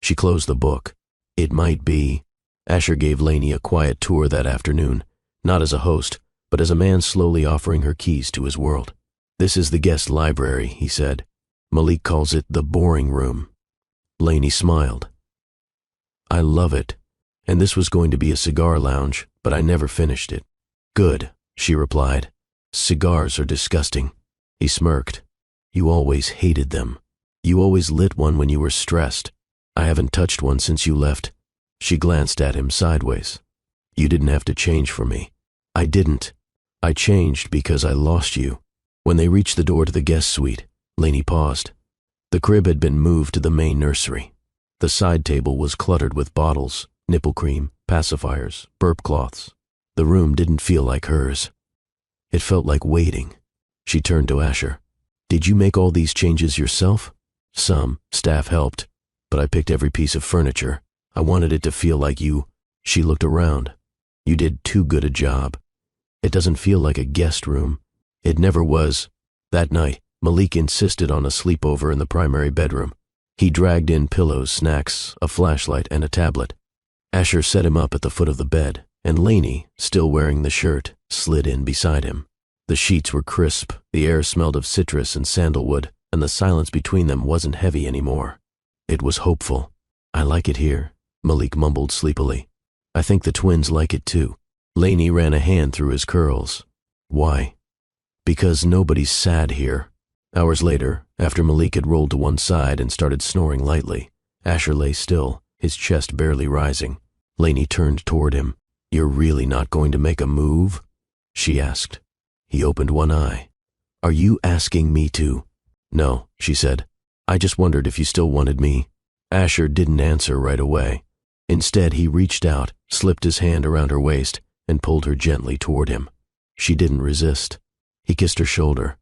She closed the book. It might be. Asher gave Lainey a quiet tour that afternoon, not as a host, but as a man slowly offering her keys to his world. This is the guest library, he said. Malik calls it the boring room. Lainey smiled. I love it. And this was going to be a cigar lounge, but I never finished it. Good, she replied. Cigars are disgusting. He smirked. You always hated them. You always lit one when you were stressed. I haven't touched one since you left. She glanced at him sideways. You didn't have to change for me. I didn't. I changed because I lost you. When they reached the door to the guest suite, Lainey paused. The crib had been moved to the main nursery. The side table was cluttered with bottles, nipple cream, pacifiers, burp cloths. The room didn't feel like hers. It felt like waiting. She turned to Asher. Did you make all these changes yourself? Some. Staff helped. But I picked every piece of furniture. I wanted it to feel like you. She looked around. You did too good a job. It doesn't feel like a guest room. It never was. That night, Malik insisted on a sleepover in the primary bedroom. He dragged in pillows, snacks, a flashlight, and a tablet. Asher set him up at the foot of the bed, and Lainey, still wearing the shirt, slid in beside him. The sheets were crisp, the air smelled of citrus and sandalwood, and the silence between them wasn't heavy anymore. It was hopeful. I like it here, Malik mumbled sleepily. I think the twins like it too. Lainey ran a hand through his curls. Why? Because nobody's sad here. Hours later, after Malik had rolled to one side and started snoring lightly, Asher lay still, his chest barely rising. Lainey turned toward him. You're really not going to make a move? She asked. He opened one eye. Are you asking me to? No, she said. I just wondered if you still wanted me. Asher didn't answer right away. Instead, he reached out, slipped his hand around her waist, and pulled her gently toward him. She didn't resist. He kissed her shoulder.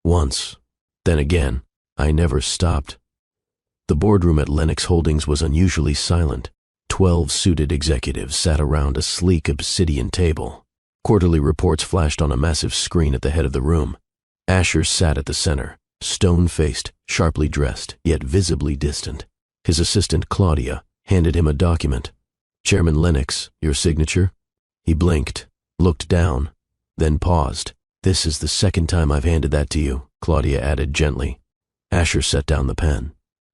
Once. Then again. I never stopped. The boardroom at Lennox Holdings was unusually silent. 12 suited executives sat around a sleek obsidian table. Quarterly reports flashed on a massive screen at the head of the room. Asher sat at the center, stone-faced, sharply dressed, yet visibly distant. His assistant, Claudia, handed him a document. Chairman Lennox, your signature? He blinked, looked down, then paused. This is the second time I've handed that to you, Claudia added gently. Asher set down the pen.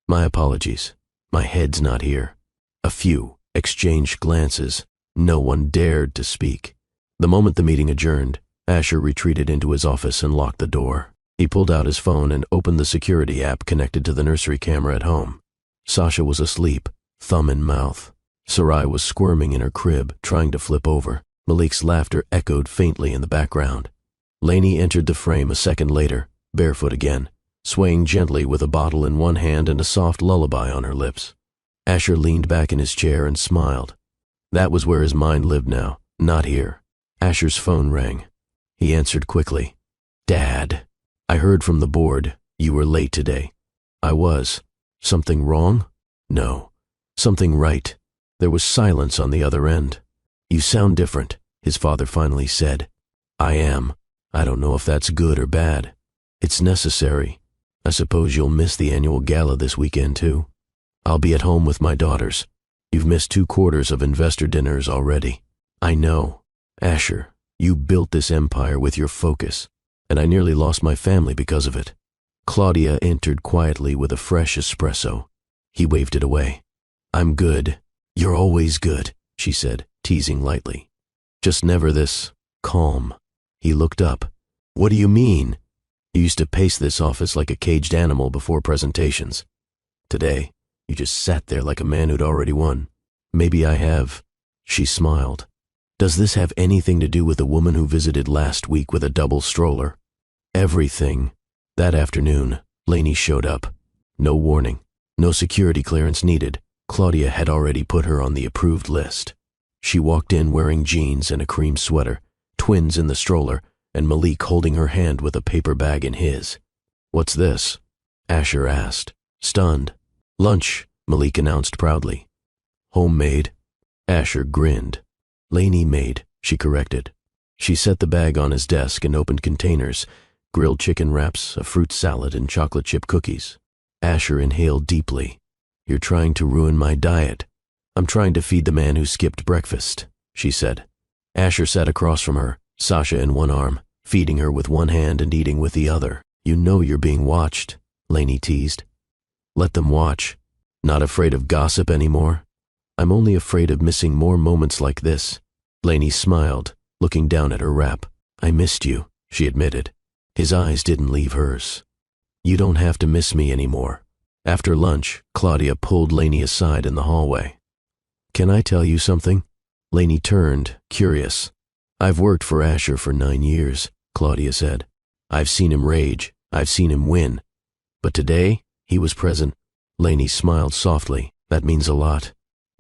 My apologies. My head's not here. A few exchanged glances. No one dared to speak. The moment the meeting adjourned, Asher retreated into his office and locked the door. He pulled out his phone and opened the security app connected to the nursery camera at home. Sasha was asleep, thumb in mouth. Sarai was squirming in her crib, trying to flip over. Malik's laughter echoed faintly in the background. Lainey entered the frame a second later, barefoot again, swaying gently with a bottle in one hand and a soft lullaby on her lips. Asher leaned back in his chair and smiled. That was where his mind lived now, not here. Asher's phone rang. He answered quickly. Dad, I heard from the board. You were late today. I was. Something wrong? No. Something right. There was silence on the other end. You sound different, his father finally said. I am. I don't know if that's good or bad. It's necessary. I suppose you'll miss the annual gala this weekend too. I'll be at home with my daughters. You've missed 2 quarters of investor dinners already. I know. Asher, you built this empire with your focus, and I nearly lost my family because of it. Claudia entered quietly with a fresh espresso. He waved it away. I'm good. You're always good, she said, teasing lightly. Just never this calm. He looked up. What do you mean? You used to pace this office like a caged animal before presentations. Today, you just sat there like a man who'd already won. Maybe I have. She smiled. Does this have anything to do with the woman who visited last week with a double stroller? Everything. That afternoon, Lainey showed up. No warning. No security clearance needed. Claudia had already put her on the approved list. She walked in wearing jeans and a cream sweater, twins in the stroller, and Malik holding her hand with a paper bag in his. What's this? Asher asked, stunned. Lunch, Malik announced proudly. Homemade. Asher grinned. Lainey made, she corrected. She set the bag on his desk and opened containers, grilled chicken wraps, a fruit salad, and chocolate chip cookies. Asher inhaled deeply. You're trying to ruin my diet. I'm trying to feed the man who skipped breakfast, she said. Asher sat across from her, Sasha in one arm, feeding her with one hand and eating with the other. You know you're being watched, Lainey teased. Let them watch. Not afraid of gossip anymore? I'm only afraid of missing more moments like this. Lainey smiled, looking down at her wrap. I missed you, she admitted. His eyes didn't leave hers. You don't have to miss me anymore. After lunch, Claudia pulled Lainey aside in the hallway. Can I tell you something? Lainey turned, curious. I've worked for Asher for 9 years, Claudia said. I've seen him rage. I've seen him win. But today, he was present. Lainey smiled softly. That means a lot.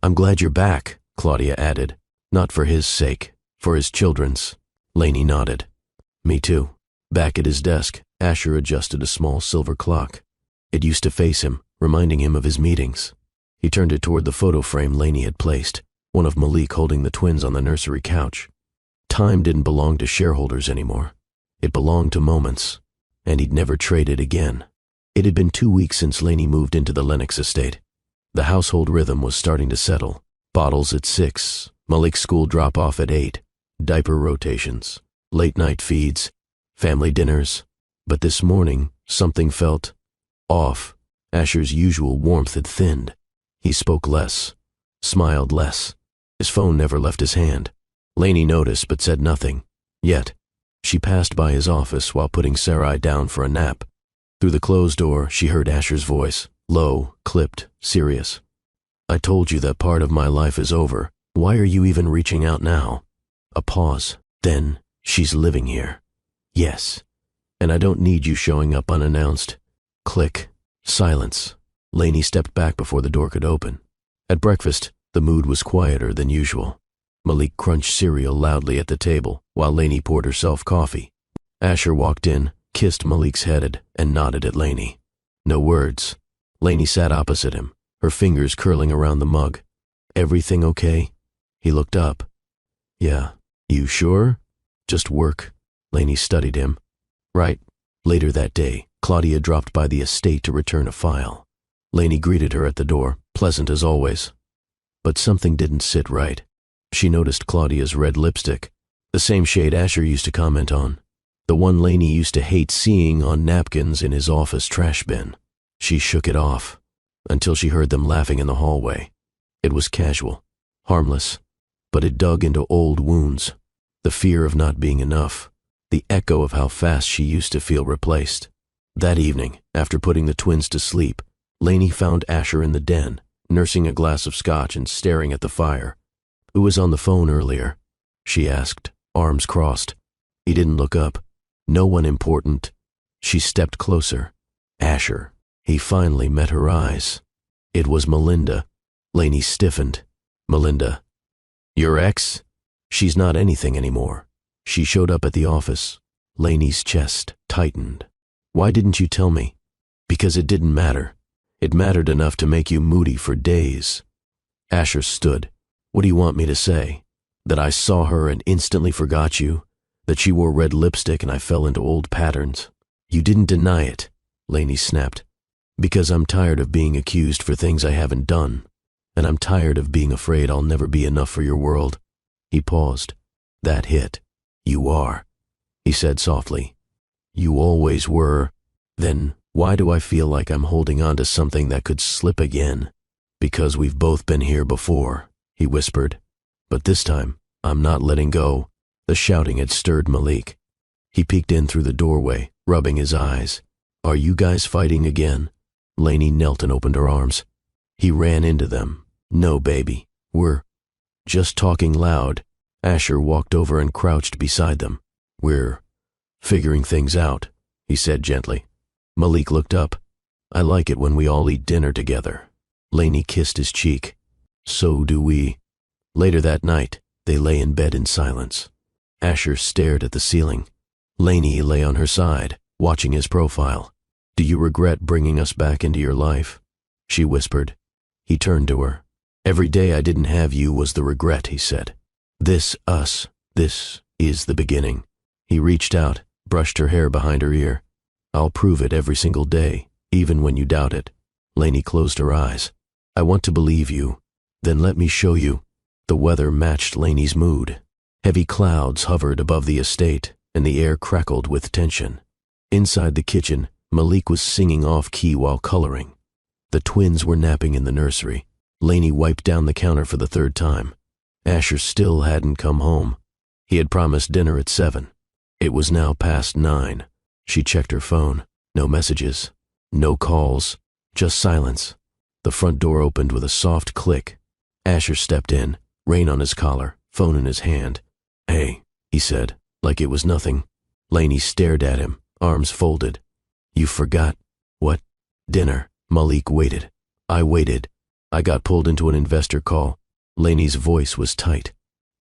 I'm glad you're back, Claudia added. Not for his sake, for his children's. Lainey nodded. Me too. Back at his desk, Asher adjusted a small silver clock. It used to face him, reminding him of his meetings. He turned it toward the photo frame Lainey had placed, one of Malik holding the twins on the nursery couch. Time didn't belong to shareholders anymore. It belonged to moments, and he'd never trade it again. It had been 2 weeks since Lainey moved into the Lennox estate. The household rhythm was starting to settle. Bottles at 6, Malik's school drop-off at 8, diaper rotations, late-night feeds, family dinners. But this morning, something felt off. Asher's usual warmth had thinned. He spoke less, smiled less. His phone never left his hand. Lainey noticed but said nothing. Yet, she passed by his office while putting Sarai down for a nap. Through the closed door, she heard Asher's voice, low, clipped, serious. I told you that part of my life is over. Why are you even reaching out now? A pause. Then, she's living here. Yes. And I don't need you showing up unannounced. Click. Silence. Lainey stepped back before the door could open. At breakfast, the mood was quieter than usual. Malik crunched cereal loudly at the table while Lainey poured herself coffee. Asher walked in, kissed Malik's head, and nodded at Lainey. No words. Lainey sat opposite him, her fingers curling around the mug. Everything okay? He looked up. Yeah. You sure? Just work. Lainey studied him. Right. Later that day, Claudia dropped by the estate to return a file. Lainey greeted her at the door, pleasant as always. But something didn't sit right. She noticed Claudia's red lipstick, the same shade Asher used to comment on, the one Lainey used to hate seeing on napkins in his office trash bin. She shook it off, until she heard them laughing in the hallway. It was casual, harmless, but it dug into old wounds, the fear of not being enough, the echo of how fast she used to feel replaced. That evening, after putting the twins to sleep, Lainey found Asher in the den, nursing a glass of scotch and staring at the fire. Who was on the phone earlier? She asked, arms crossed. He didn't look up. No one important. She stepped closer. Asher. He finally met her eyes. It was Melinda. Lainey stiffened. Melinda. Your ex? She's not anything anymore. She showed up at the office. Lainey's chest tightened. Why didn't you tell me? Because it didn't matter. It mattered enough to make you moody for days. Asher stood. What do you want me to say? That I saw her and instantly forgot you? That she wore red lipstick and I fell into old patterns? You didn't deny it, Lainey snapped. Because I'm tired of being accused for things I haven't done. And I'm tired of being afraid I'll never be enough for your world. He paused. That hit. You are, he said softly. You always were. Then why do I feel like I'm holding on to something that could slip again? Because we've both been here before, he whispered. But this time, I'm not letting go. The shouting had stirred Malik. He peeked in through the doorway, rubbing his eyes. Are you guys fighting again? Lainey knelt and opened her arms. He ran into them. No, baby. We're just talking loud. Asher walked over and crouched beside them. We're figuring things out, he said gently. Malik looked up. I like it when we all eat dinner together. Lainey kissed his cheek. So do we. Later that night, they lay in bed in silence. Asher stared at the ceiling. Lainey lay on her side, watching his profile. Do you regret bringing us back into your life? She whispered. He turned to her. Every day I didn't have you was the regret, he said. This is the beginning. He reached out, brushed her hair behind her ear. I'll prove it every single day, even when you doubt it. Lainey closed her eyes. I want to believe you. Then let me show you. The weather matched Lainey's mood. Heavy clouds hovered above the estate, and the air crackled with tension. Inside the kitchen, Malik was singing off-key while coloring. The twins were napping in the nursery. Lainey wiped down the counter for the 3rd time. Asher still hadn't come home. He had promised dinner at 7. It was now past 9. She checked her phone. No messages. No calls. Just silence. The front door opened with a soft click. Asher stepped in, rein on his collar, phone in his hand. "Hey," he said, like it was nothing. Lainey stared at him, arms folded. "You forgot." "What?" "Dinner." Malik waited. "I waited. I got pulled into an investor call." Lainey's voice was tight.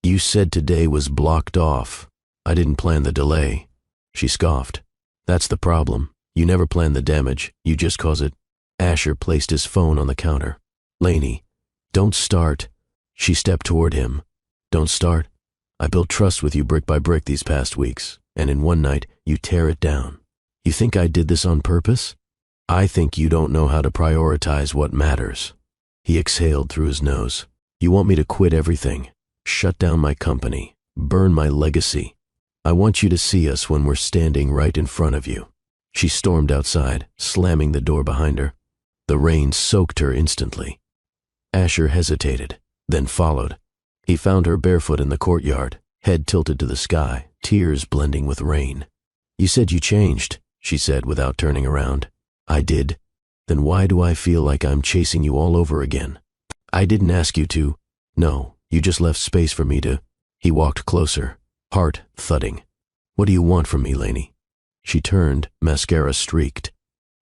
"You said today was blocked off. I didn't plan the delay." She scoffed. "That's the problem. You never plan the damage, you just cause it." Asher placed his phone on the counter. "Lainey, don't start." She stepped toward him. "Don't start? I built trust with you brick by brick these past weeks, and in one night you tear it down. You think I did this on purpose? I think you don't know how to prioritize what matters." He exhaled through his nose. "You want me to quit everything, shut down my company, burn my legacy. I want you to see us when we're standing right in front of you." She stormed outside, slamming the door behind her. The rain soaked her instantly. Asher hesitated, then followed. He found her barefoot in the courtyard, head tilted to the sky, tears blending with rain. "You said you changed," she said without turning around. "I did. Then why do I feel like I'm chasing you all over again?" "I didn't ask you to." "No, you just left space for me to." He walked closer, heart thudding. "What do you want from me, Lainey?" She turned, mascara streaked.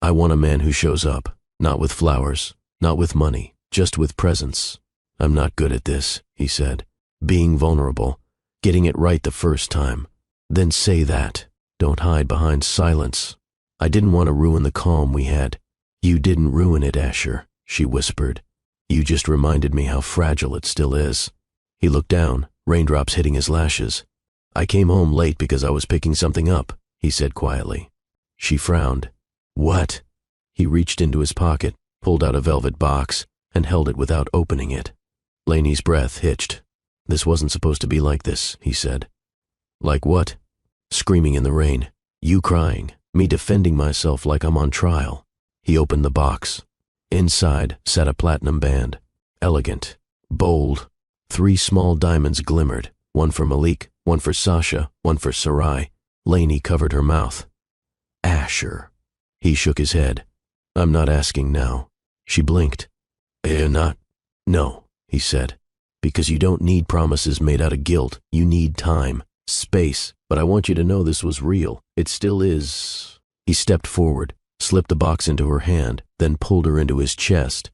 "I want a man who shows up, not with flowers, not with money, just with presence." "I'm not good at this," he said. "Being vulnerable, getting it right the first time. Then say that. Don't hide behind silence. I didn't want to ruin the calm we had." "You didn't ruin it, Asher," she whispered. "You just reminded me how fragile it still is." He looked down, raindrops hitting his lashes. "I came home late because I was picking something up," he said quietly. She frowned. "What?" He reached into his pocket, pulled out a velvet box, and held it without opening it. Lainey's breath hitched. "This wasn't supposed to be like this," he said. "Like what?" "Screaming in the rain. You crying. Me defending myself like I'm on trial." He opened the box. Inside sat a platinum band. Elegant. Bold. 3 small diamonds glimmered. One for Malik, one for Sasha, one for Sarai. Lainey covered her mouth. "Asher." He shook his head. "I'm not asking now." She blinked. "You're not?" "No," he said. "Because you don't need promises made out of guilt. You need time, space. But I want you to know this was real. It still is." He stepped forward, slipped the box into her hand, then pulled her into his chest.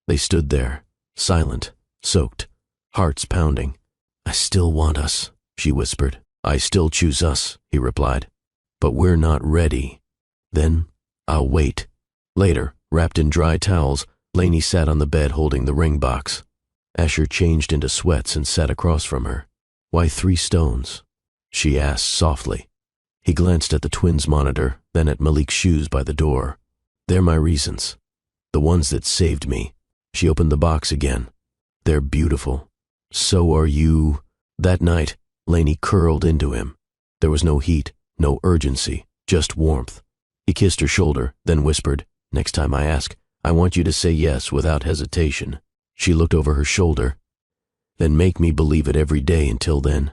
They stood there, silent, soaked, hearts pounding. "I still want us," she whispered. "I still choose us," he replied. "But we're not ready." "Then I'll wait." Later, wrapped in dry towels, Lainey sat on the bed holding the ring box. Asher changed into sweats and sat across from her. "Why 3 stones?" she asked softly. He glanced at the twins' monitor, then at Malik's shoes by the door. "They're my reasons. The ones that saved me." She opened the box again. "They're beautiful. So are you." That night, Lainey curled into him. There was no heat, no urgency, just warmth. He kissed her shoulder, then whispered, "Next time I ask, I want you to say yes without hesitation." She looked over her shoulder. "Then make me believe it every day until then."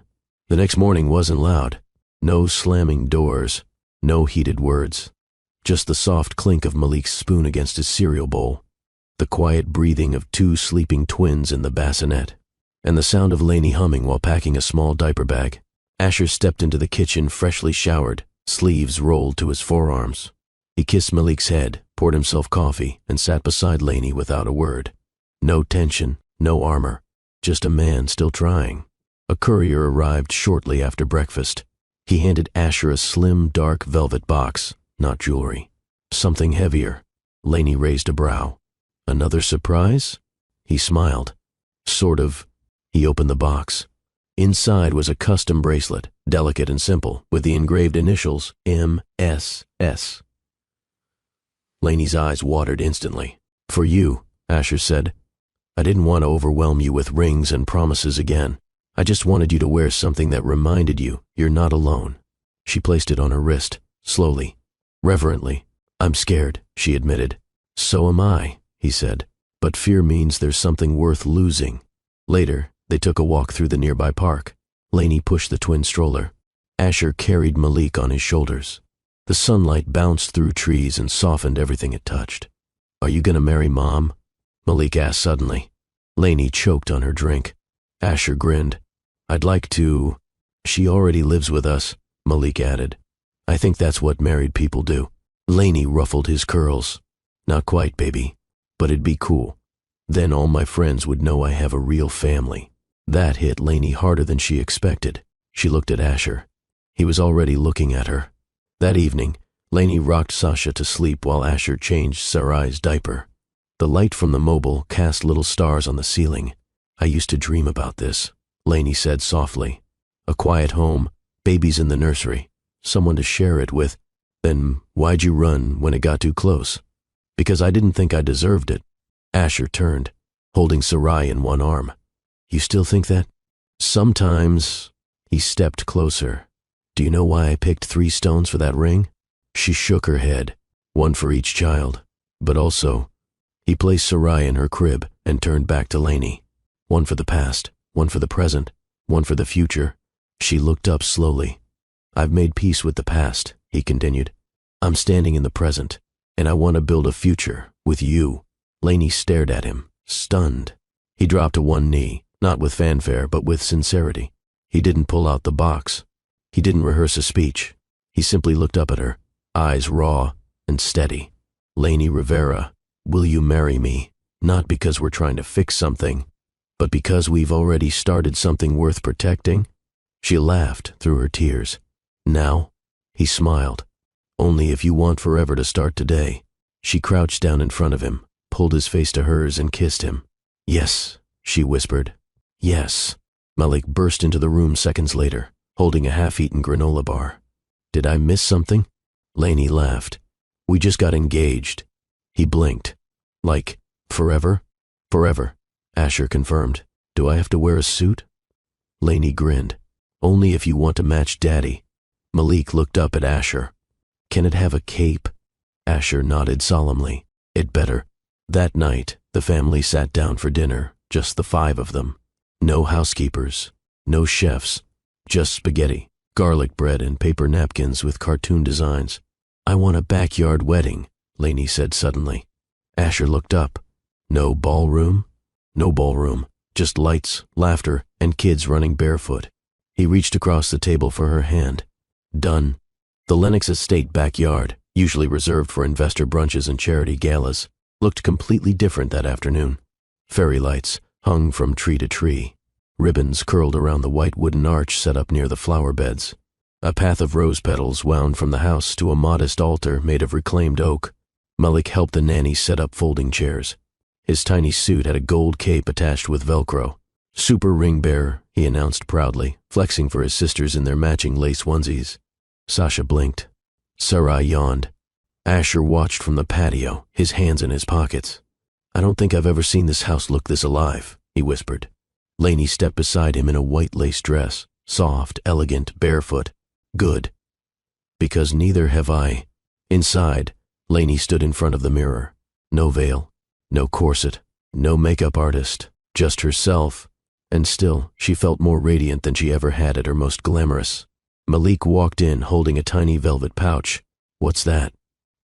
The next morning wasn't loud. No slamming doors, no heated words. Just the soft clink of Malik's spoon against his cereal bowl, the quiet breathing of 2 sleeping twins in the bassinet, and the sound of Lainey humming while packing a small diaper bag. Asher stepped into the kitchen freshly showered, sleeves rolled to his forearms. He kissed Malik's head, poured himself coffee, and sat beside Lainey without a word. No tension, no armor, just a man still trying. A courier arrived shortly after breakfast. He handed Asher a slim, dark velvet box, not jewelry. Something heavier. Lainey raised a brow. "Another surprise?" He smiled. "Sort of." He opened the box. Inside was a custom bracelet, delicate and simple, with the engraved initials MSS. Lainey's eyes watered instantly. "For you," Asher said. "I didn't want to overwhelm you with rings and promises again. I just wanted you to wear something that reminded you you're not alone." She placed it on her wrist, slowly, reverently. "I'm scared," she admitted. "So am I," he said. "But fear means there's something worth losing." Later, they took a walk through the nearby park. Lainey pushed the twin stroller. Asher carried Malik on his shoulders. The sunlight bounced through trees and softened everything it touched. "Are you gonna marry Mom?" Malik asked suddenly. Lainey choked on her drink. Asher grinned. "I'd like to." "She already lives with us," Malik added. "I think that's what married people do." Lainey ruffled his curls. "Not quite, baby, but it'd be cool. Then all my friends would know I have a real family." That hit Lainey harder than she expected. She looked at Asher. He was already looking at her. That evening, Lainey rocked Sasha to sleep while Asher changed Sarai's diaper. The light from the mobile cast little stars on the ceiling. "I used to dream about this," Lainey said softly. "A quiet home, babies in the nursery, someone to share it with. Then why'd you run when it got too close?" "Because I didn't think I deserved it." Asher turned, holding Sarai in one arm. "You still think that?" "Sometimes." He stepped closer. "Do you know why I picked 3 stones for that ring?" She shook her head. "One for each child. But also," he placed Sarai in her crib and turned back to Lainey. "One for the past, one for the present, one for the future." She looked up slowly. "I've made peace with the past," he continued. "I'm standing in the present, and I want to build a future with you." Lainey stared at him, stunned. He dropped to one knee, not with fanfare, but with sincerity. He didn't pull out the box. He didn't rehearse a speech. He simply looked up at her, eyes raw and steady. "Lainey Rivera, will you marry me? Not because we're trying to fix something, but because we've already started something worth protecting?" She laughed through her tears. "Now?" He smiled. "Only if you want forever to start today." She crouched down in front of him, pulled his face to hers and kissed him. "Yes," she whispered. "Yes." Malik burst into the room seconds later, holding a half-eaten granola bar. "Did I miss something?" Lainey laughed. "We just got engaged." He blinked. "Like, forever?" "Forever," Asher confirmed. "Do I have to wear a suit?" Lainey grinned. "Only if you want to match Daddy." Malik looked up at Asher. "Can it have a cape?" Asher nodded solemnly. "It better." That night, the family sat down for dinner, just the 5 of them. No housekeepers, no chefs, just spaghetti, garlic bread, and paper napkins with cartoon designs. "I want a backyard wedding," Lainey said suddenly. Asher looked up. "No ballroom?" "No ballroom, just lights, laughter, and kids running barefoot." He reached across the table for her hand. "Done." The Lennox Estate backyard, usually reserved for investor brunches and charity galas, looked completely different that afternoon. Fairy lights hung from tree to tree. Ribbons curled around the white wooden arch set up near the flower beds. A path of rose petals wound from the house to a modest altar made of reclaimed oak. Malik helped the nanny set up folding chairs. His tiny suit had a gold cape attached with Velcro. "Super ring bearer," he announced proudly, flexing for his sisters in their matching lace onesies. Sasha blinked. Sarai yawned. Asher watched from the patio, his hands in his pockets. "I don't think I've ever seen this house look this alive," he whispered. Lainey stepped beside him in a white lace dress, soft, elegant, barefoot. "Good. Because neither have I." Inside, Lainey stood in front of the mirror. No veil, no corset, no makeup artist, just herself. And still, she felt more radiant than she ever had at her most glamorous. Malik walked in holding a tiny velvet pouch. "What's that?"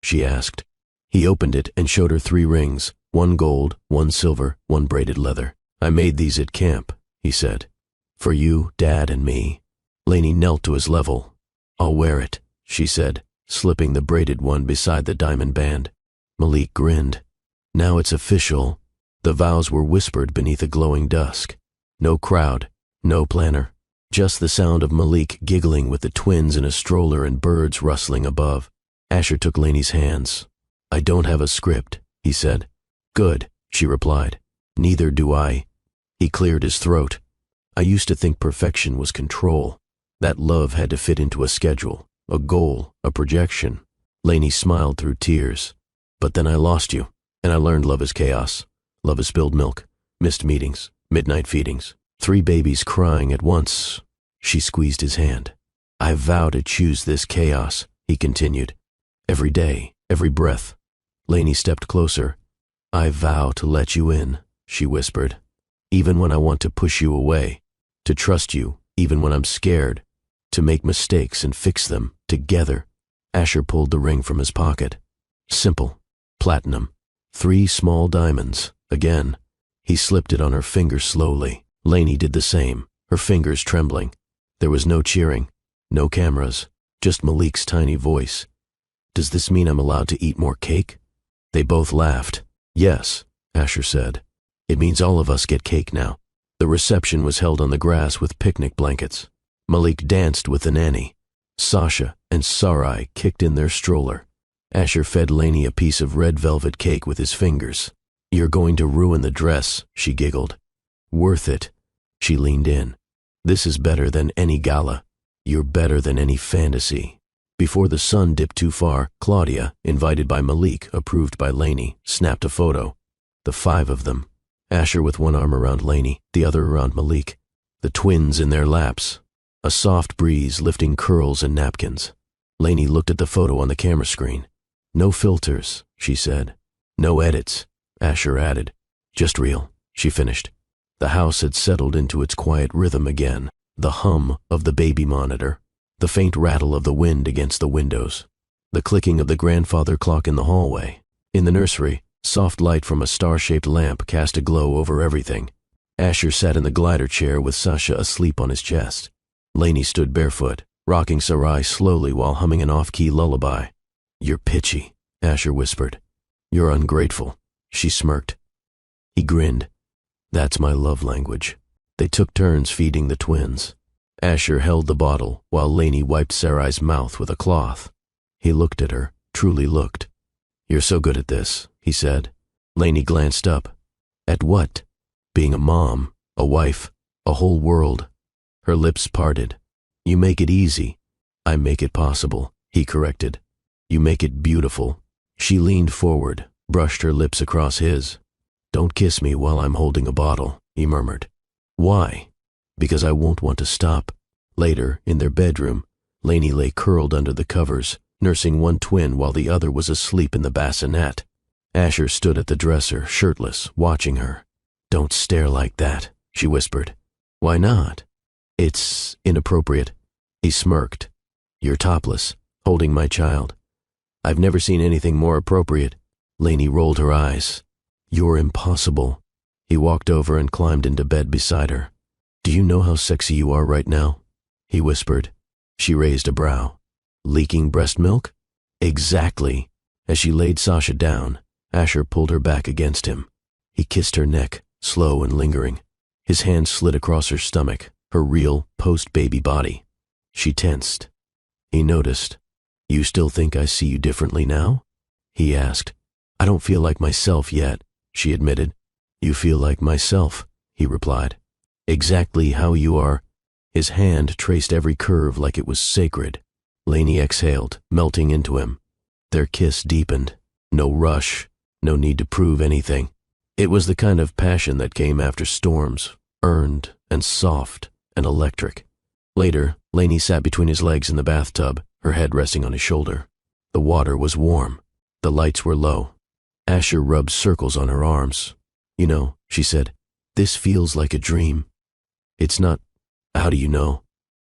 she asked. He opened it and showed her 3 rings, 1 gold, 1 silver, 1 braided leather. "I made these at camp," he said. "For you, Dad, and me." Lainey knelt to his level. "I'll wear it," she said, slipping the braided one beside the diamond band. Malik grinned. "Now it's official." The vows were whispered beneath a glowing dusk. No crowd, no planner, just the sound of Malik giggling with the twins in a stroller and birds rustling above. Asher took Lainey's hands. "I don't have a script," he said. "Good," she replied. "Neither do I." He cleared his throat. "I used to think perfection was control. That love had to fit into a schedule, a goal, a projection." Lainey smiled through tears. "But then I lost you, and I learned love is chaos. Love is spilled milk, missed meetings, midnight feedings, 3 babies crying at once." She squeezed his hand. "I vow to choose this chaos," he continued. "Every day, every breath." Lainey stepped closer. "I vow to let you in," she whispered. "Even when I want to push you away. To trust you, even when I'm scared. to make mistakes and fix them together. Asher pulled the ring from his pocket. Simple. Platinum. 3 small diamonds. Again. He slipped it on her finger slowly. Lainey did the same, her fingers trembling. There was no cheering, no cameras, just Malik's tiny voice. Does this mean I'm allowed to eat more cake? They both laughed. Yes, Asher said. It means all of us get cake now. The reception was held on the grass with picnic blankets. Malik danced with the nanny. Sasha and Sarai kicked in their stroller. Asher fed Lainey a piece of red velvet cake with his fingers. You're going to ruin the dress, she giggled. Worth it. She leaned in. This is better than any gala. You're better than any fantasy. Before the sun dipped too far, Claudia, invited by Malik, approved by Lainey, snapped a photo. The 5 of them. Asher with one arm around Lainey, the other around Malik. The twins in their laps. A soft breeze lifting curls and napkins. Lainey looked at the photo on the camera screen. No filters, she said. No edits, Asher added. Just real, she finished. The house had settled into its quiet rhythm again. The hum of the baby monitor. The faint rattle of the wind against the windows. The clicking of the grandfather clock in the hallway. In the nursery, soft light from a star-shaped lamp cast a glow over everything. Asher sat in the glider chair with Sasha asleep on his chest. Lainey stood barefoot, rocking Sarai slowly while humming an off-key lullaby. You're pitchy, Asher whispered. You're ungrateful, she smirked. He grinned. That's my love language. They took turns feeding the twins. Asher held the bottle while Lainey wiped Sarai's mouth with a cloth. He looked at her, truly looked. You're so good at this, he said. Lainey glanced up. At what? Being a mom, a wife, a whole world. Her lips parted. You make it easy. I make it possible, he corrected. You make it beautiful. She leaned forward, brushed her lips across his. Don't kiss me while I'm holding a bottle, he murmured. Why? Because I won't want to stop. Later, in their bedroom, Lainey lay curled under the covers, nursing one twin while the other was asleep in the bassinet. Asher stood at the dresser, shirtless, watching her. Don't stare like that, she whispered. Why not? It's inappropriate. He smirked. You're topless, holding my child. I've never seen anything more appropriate. Lainey rolled her eyes. You're impossible. He walked over and climbed into bed beside her. Do you know how sexy you are right now? He whispered. She raised a brow. Leaking breast milk? Exactly. As she laid Sasha down, Asher pulled her back against him. He kissed her neck, slow and lingering. His hand slid across her stomach, her real, post-baby body. She tensed. He noticed. You still think I see you differently now? He asked. I don't feel like myself yet, she admitted. You feel like myself, he replied. Exactly how you are. His hand traced every curve like it was sacred. Lainey exhaled, melting into him. Their kiss deepened. No rush, no need to prove anything. It was the kind of passion that came after storms, earned and soft and electric. Later, Lainey sat between his legs in the bathtub, her head resting on his shoulder. The water was warm. The lights were low. Asher rubbed circles on her arms. You know, she said, this feels like a dream. It's not. How do you know?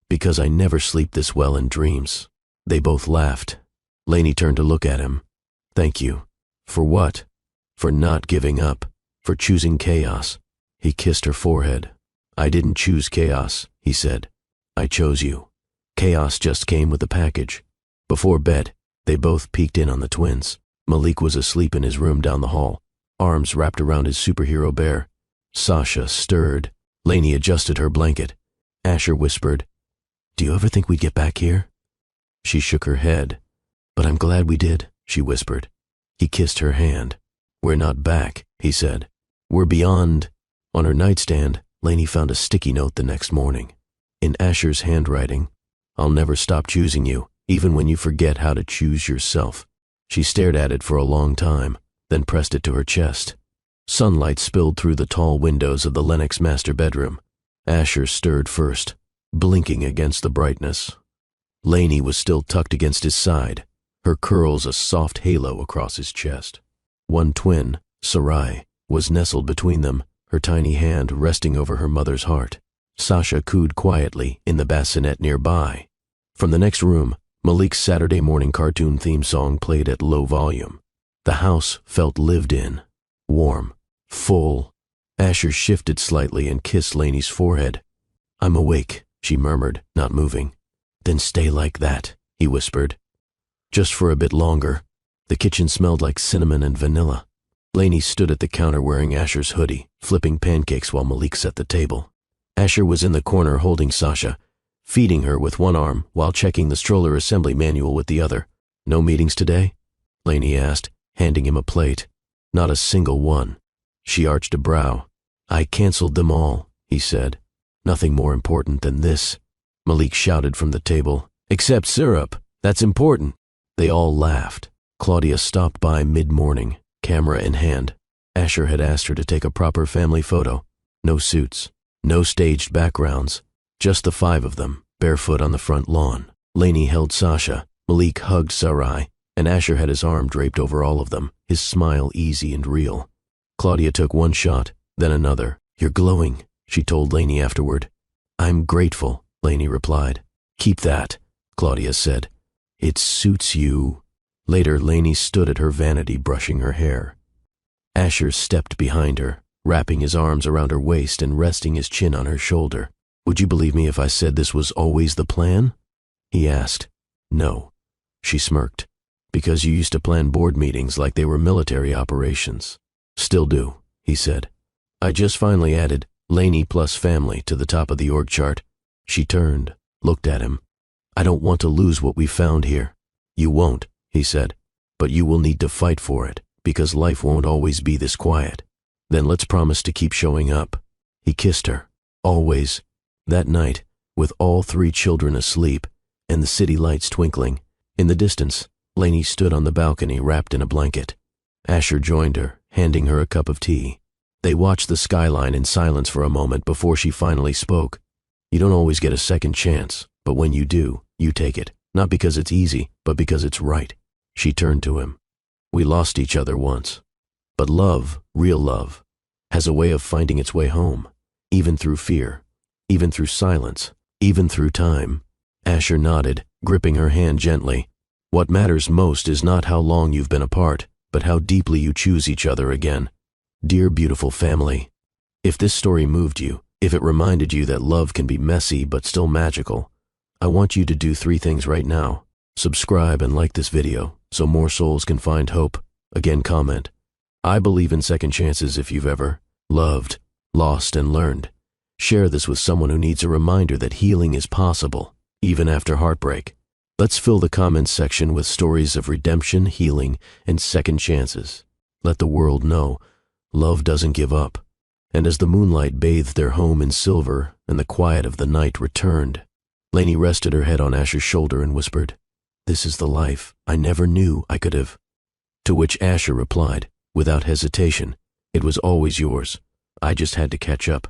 Because I never sleep this well in dreams. They both laughed. Lainey turned to look at him. Thank you. For what? For not giving up. For choosing chaos. He kissed her forehead. I didn't choose chaos, he said. I chose you. Chaos just came with the package. Before bed, they both peeked in on the twins. Malik was asleep in his room down the hall, arms wrapped around his superhero bear. Sasha stirred. Lainey adjusted her blanket. Asher whispered, Do you ever think we'd get back here? She shook her head. But I'm glad we did, she whispered. He kissed her hand. We're not back, he said. We're beyond. On her nightstand, Lainey found a sticky note the next morning. In Asher's handwriting, I'll never stop choosing you, even when you forget how to choose yourself. She stared at it for a long time, then pressed it to her chest. Sunlight spilled through the tall windows of the Lennox master bedroom. Asher stirred first, blinking against the brightness. Lainey was still tucked against his side, her curls a soft halo across his chest. One twin, Sarai, was nestled between them, her tiny hand resting over her mother's heart. Sasha cooed quietly in the bassinet nearby, From the next room, Malik's Saturday morning cartoon theme song played at low volume. The house felt lived in, warm, full. Asher shifted slightly and kissed Lainey's forehead. "I'm awake," she murmured, not moving. "Then stay like that," he whispered. Just for a bit longer. The kitchen smelled like cinnamon and vanilla. Lainey stood at the counter wearing Asher's hoodie, flipping pancakes while Malik set the table. Asher was in the corner holding Sasha, feeding her with one arm while checking the stroller assembly manual with the other. "No meetings today?" Lainey asked, handing him a plate. "Not a single one." She arched a brow. "I canceled them all," he said. "Nothing more important than this." Malik shouted from the table, "Except syrup. That's important." They all laughed. Claudia stopped by mid-morning, camera in hand. Asher had asked her to take a proper family photo. No suits, no staged backgrounds, just the five of them, barefoot on the front lawn. Lainey held Sasha, Malik hugged Sarai, and Asher had his arm draped over all of them, his smile easy and real. Claudia took one shot, then another. "You're glowing," she told Lainey afterward. "I'm grateful," Lainey replied. "Keep that," Claudia said. "It suits you." Later, Lainey stood at her vanity brushing her hair. Asher stepped behind her, wrapping his arms around her waist and resting his chin on her shoulder. "Would you believe me if I said this was always the plan?" he asked. "No," she smirked. "Because you used to plan board meetings like they were military operations." "Still do," he said. "I just finally added Lainey plus family to the top of the org chart." She turned, looked at him. "I don't want to lose what we found here." "You won't," he said, "but you will need to fight for it, because life won't always be this quiet. Then let's promise to keep showing up." He kissed her. Always. That night, with all three children asleep, and the city lights twinkling, in the distance, Lainey stood on the balcony wrapped in a blanket. Asher joined her, handing her a cup of tea. They watched the skyline in silence for a moment before she finally spoke. "You don't always get a second chance, but when you do, you take it, not because it's easy, but because it's right." She turned to him. "We lost each other once. But love, real love, has a way of finding its way home, even through fear, even through silence, even through time." Asher nodded, gripping her hand gently. "What matters most is not how long you've been apart, but how deeply you choose each other again. Dear beautiful family, if this story moved you, if it reminded you that love can be messy but still magical, I want you to do 3 things right now. Subscribe and like this video so more souls can find hope. Again, comment. I believe in second chances if you've ever loved, lost, and learned. Share this with someone who needs a reminder that healing is possible, even after heartbreak. Let's fill the comments section with stories of redemption, healing, and second chances. Let the world know love doesn't give up. And as the moonlight bathed their home in silver and the quiet of the night returned, Lainey rested her head on Asher's shoulder and whispered, "This is the life I never knew I could have." To which Asher replied, without hesitation, "It was always yours. I just had to catch up."